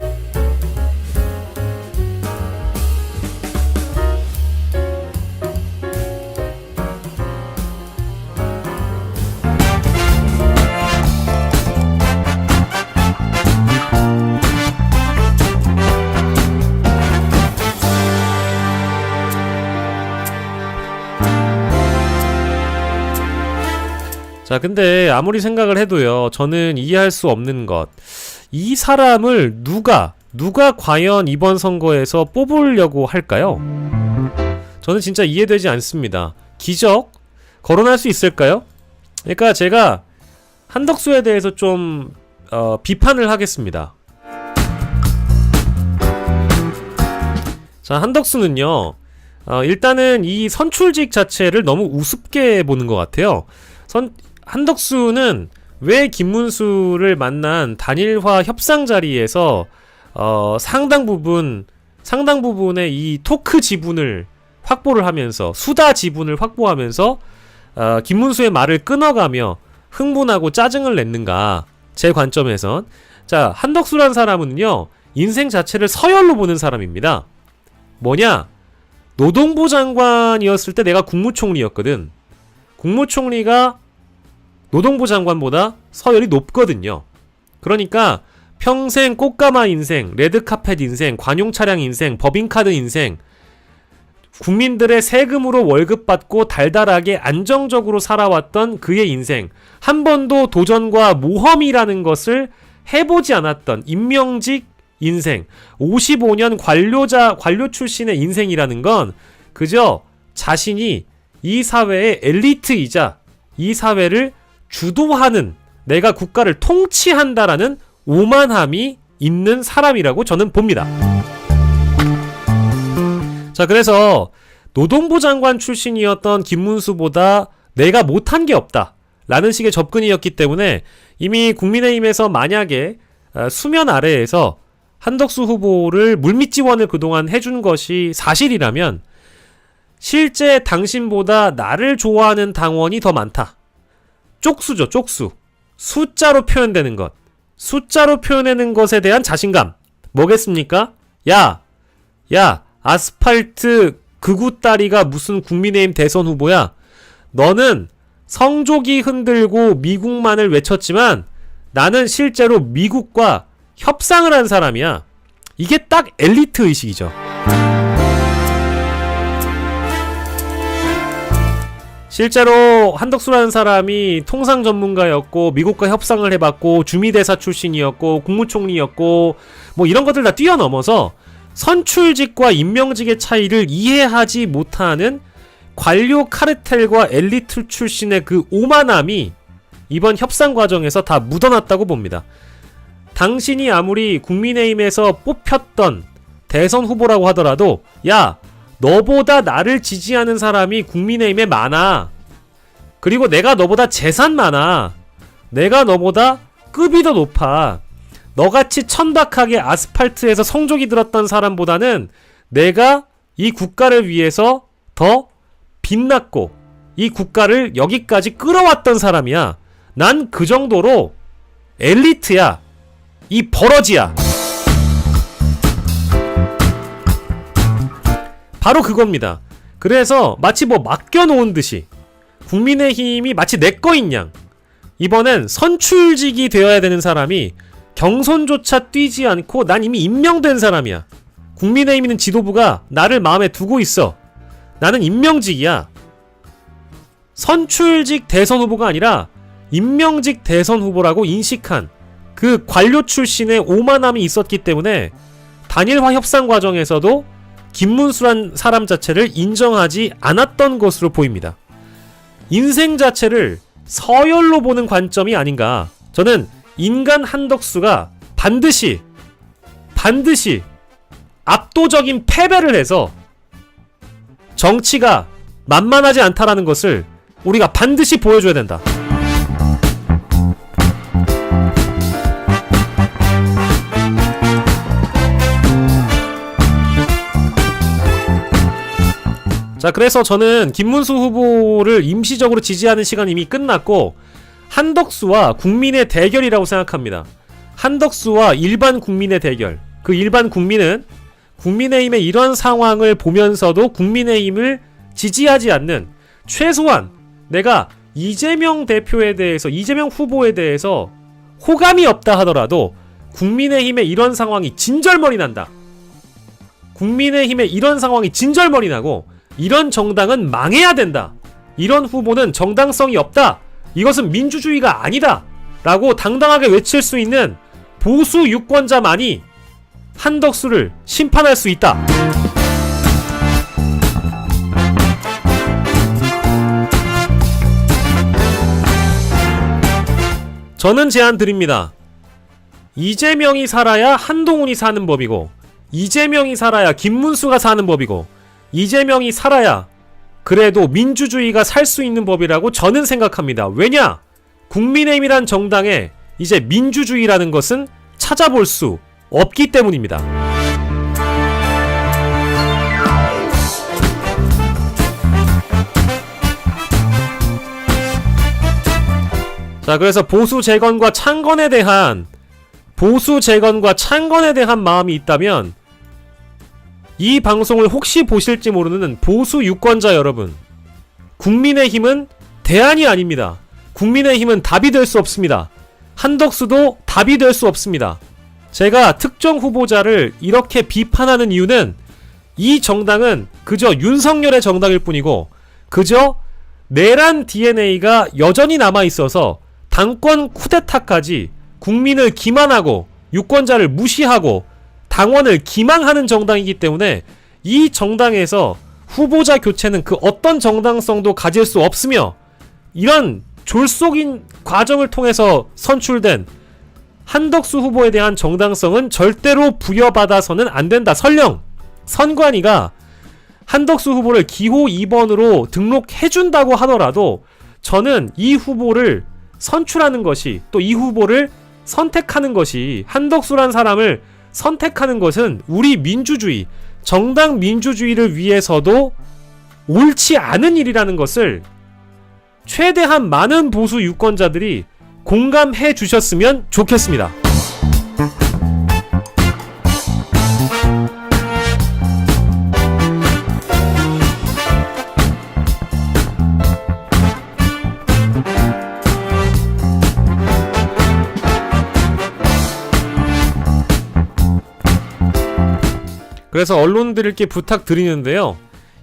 자, 근데 아무리 생각을 해도요, 저는 이해할 수 없는 것. 이 사람을 누가 과연 이번 선거에서 뽑으려고 할까요? 저는 진짜 이해되지 않습니다. 기적? 거론할 수 있을까요? 그러니까 제가 한덕수에 대해서 좀 비판을 하겠습니다. 자, 한덕수는요, 일단은 이 선출직 자체를 너무 우습게 보는 것 같아요. 한덕수는 왜 김문수를 만난 단일화 협상 자리에서 상당 부분의 이 토크 지분을 확보를 하면서 수다 지분을 확보하면서 김문수의 말을 끊어가며 흥분하고 짜증을 냈는가? 제 관점에선 자, 한덕수란 사람은요 인생 자체를 서열로 보는 사람입니다. 뭐냐? 노동부 장관이었을 때 내가 국무총리였거든. 국무총리가 노동부 장관보다 서열이 높거든요. 그러니까 평생 꽃가마 인생, 레드카펫 인생, 관용차량 인생, 법인카드 인생, 국민들의 세금으로 월급 받고 달달하게 안정적으로 살아왔던 그의 인생, 한 번도 도전과 모험이라는 것을 해보지 않았던 임명직 인생, 55년 관료 출신의 인생이라는 건 그저 자신이 이 사회의 엘리트이자 이 사회를 주도하는, 내가 국가를 통치한다라는 오만함이 있는 사람이라고 저는 봅니다. 자, 그래서 노동부 장관 출신이었던 김문수보다 내가 못한 게 없다 라는 식의 접근이었기 때문에 이미 국민의힘에서 만약에 수면 아래에서 한덕수 후보를 물밑 지원을 그동안 해준 것이 사실이라면 실제 당신보다 나를 좋아하는 당원이 더 많다. 쪽수죠, 쪽수. 숫자로 표현되는 것. 숫자로 표현하는 것에 대한 자신감. 뭐겠습니까? 야, 아스팔트 극우따리가 무슨 국민의힘 대선 후보야? 너는 성조기 흔들고 미국만을 외쳤지만 나는 실제로 미국과 협상을 한 사람이야. 이게 딱 엘리트 의식이죠. 실제로 한덕수라는 사람이 통상 전문가였고 미국과 협상을 해봤고 주미대사 출신이었고 국무총리였고 뭐 이런 것들 다 뛰어넘어서 선출직과 임명직의 차이를 이해하지 못하는 관료 카르텔과 엘리트 출신의 그 오만함이 이번 협상 과정에서 다 묻어났다고 봅니다. 당신이 아무리 국민의힘에서 뽑혔던 대선 후보라고 하더라도 야, 너보다 나를 지지하는 사람이 국민의힘에 많아. 그리고 내가 너보다 재산 많아. 내가 너보다 급이 더 높아. 너같이 천박하게 아스팔트에서 성적이 들었던 사람보다는 내가 이 국가를 위해서 더 빛났고 이 국가를 여기까지 끌어왔던 사람이야. 난 그 정도로 엘리트야. 이 버러지야. 바로 그겁니다. 그래서 마치 뭐 맡겨놓은 듯이 국민의힘이 마치 내 거인 양 이번엔 선출직이 되어야 되는 사람이 경선조차 뛰지 않고 난 이미 임명된 사람이야. 국민의힘 있는 지도부가 나를 마음에 두고 있어. 나는 임명직이야. 선출직 대선 후보가 아니라 임명직 대선 후보라고 인식한 그 관료 출신의 오만함이 있었기 때문에 단일화 협상 과정에서도 김문수란 사람 자체를 인정하지 않았던 것으로 보입니다. 인생 자체를 서열로 보는 관점이 아닌가. 저는 인간 한덕수가 반드시 압도적인 패배를 해서 정치가 만만하지 않다라는 것을 우리가 반드시 보여줘야 된다. 자, 그래서 저는 김문수 후보를 임시적으로 지지하는 시간이 이미 끝났고 한덕수와 국민의 대결이라고 생각합니다. 한덕수와 일반 국민의 대결. 그 일반 국민은 국민의힘의 이런 상황을 보면서도 국민의힘을 지지하지 않는, 최소한 내가 이재명 대표에 대해서, 이재명 후보에 대해서 호감이 없다 하더라도 국민의힘의 이런 상황이 진절머리 난다. 국민의힘의 이런 상황이 진절머리 나고 이런 정당은 망해야 된다. 이런 후보는 정당성이 없다. 이것은 민주주의가 아니다. 라고 당당하게 외칠 수 있는 보수 유권자만이 한덕수를 심판할 수 있다. 저는 제안 드립니다. 이재명이 살아야 한동훈이 사는 법이고, 이재명이 살아야 김문수가 사는 법이고, 이재명이 살아야 그래도 민주주의가 살 수 있는 법이라고 저는 생각합니다. 왜냐? 국민의힘이란 정당에 이제 민주주의라는 것은 찾아볼 수 없기 때문입니다. 자, 그래서 보수 재건과 창건에 대한 마음이 있다면 이 방송을 혹시 보실지 모르는 보수 유권자 여러분, 국민의힘은 대안이 아닙니다. 국민의힘은 답이 될 수 없습니다. 한덕수도 답이 될 수 없습니다. 제가 특정 후보자를 이렇게 비판하는 이유는 이 정당은 그저 윤석열의 정당일 뿐이고, 그저 내란 DNA가 여전히 남아있어서 당권 쿠데타까지 국민을 기만하고 유권자를 무시하고 당원을 기망하는 정당이기 때문에 이 정당에서 후보자 교체는 그 어떤 정당성도 가질 수 없으며, 이런 졸속인 과정을 통해서 선출된 한덕수 후보에 대한 정당성은 절대로 부여받아서는 안 된다. 설령 선관위가 한덕수 후보를 기호 2번으로 등록해준다고 하더라도 저는 이 후보를 선출하는 것이, 또 이 후보를 선택하는 것이, 한덕수란 사람을 선택하는 것은 우리 민주주의, 정당 민주주의를 위해서도 옳지 않은 일이라는 것을 최대한 많은 보수 유권자들이 공감해 주셨으면 좋겠습니다. 그래서 언론들께 부탁드리는데요.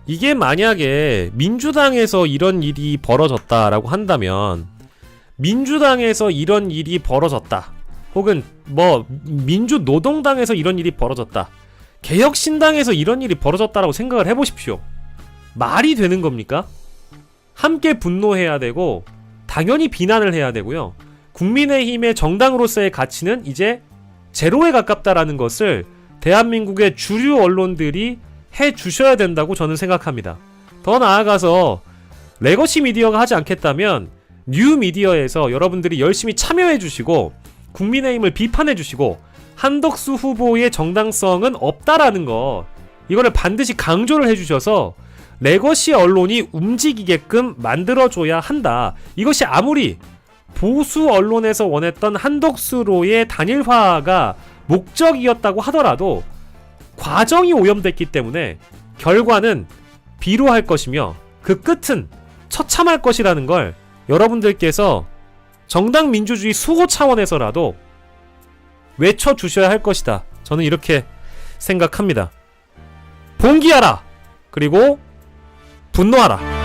이게 만약에 민주당에서 이런 일이 벌어졌다라고 한다면, 민주당에서 이런 일이 벌어졌다, 혹은 뭐 민주노동당에서 이런 일이 벌어졌다, 개혁신당에서 이런 일이 벌어졌다라고 생각을 해보십시오. 말이 되는 겁니까? 함께 분노해야 되고 당연히 비난을 해야 되고요. 국민의힘의 정당으로서의 가치는 이제 제로에 가깝다라는 것을 대한민국의 주류 언론들이 해주셔야 된다고 저는 생각합니다. 더 나아가서 레거시 미디어가 하지 않겠다면 뉴 미디어에서 여러분들이 열심히 참여해주시고 국민의힘을 비판해주시고 한덕수 후보의 정당성은 없다라는 거, 이거를 반드시 강조를 해주셔서 레거시 언론이 움직이게끔 만들어줘야 한다. 이것이 아무리 보수 언론에서 원했던 한덕수로의 단일화가 목적이었다고 하더라도 과정이 오염됐기 때문에 결과는 비로할 것이며 그 끝은 처참할 것이라는 걸 여러분들께서 정당 민주주의 수호 차원에서라도 외쳐주셔야 할 것이다. 저는 이렇게 생각합니다. 봉기하라! 그리고 분노하라!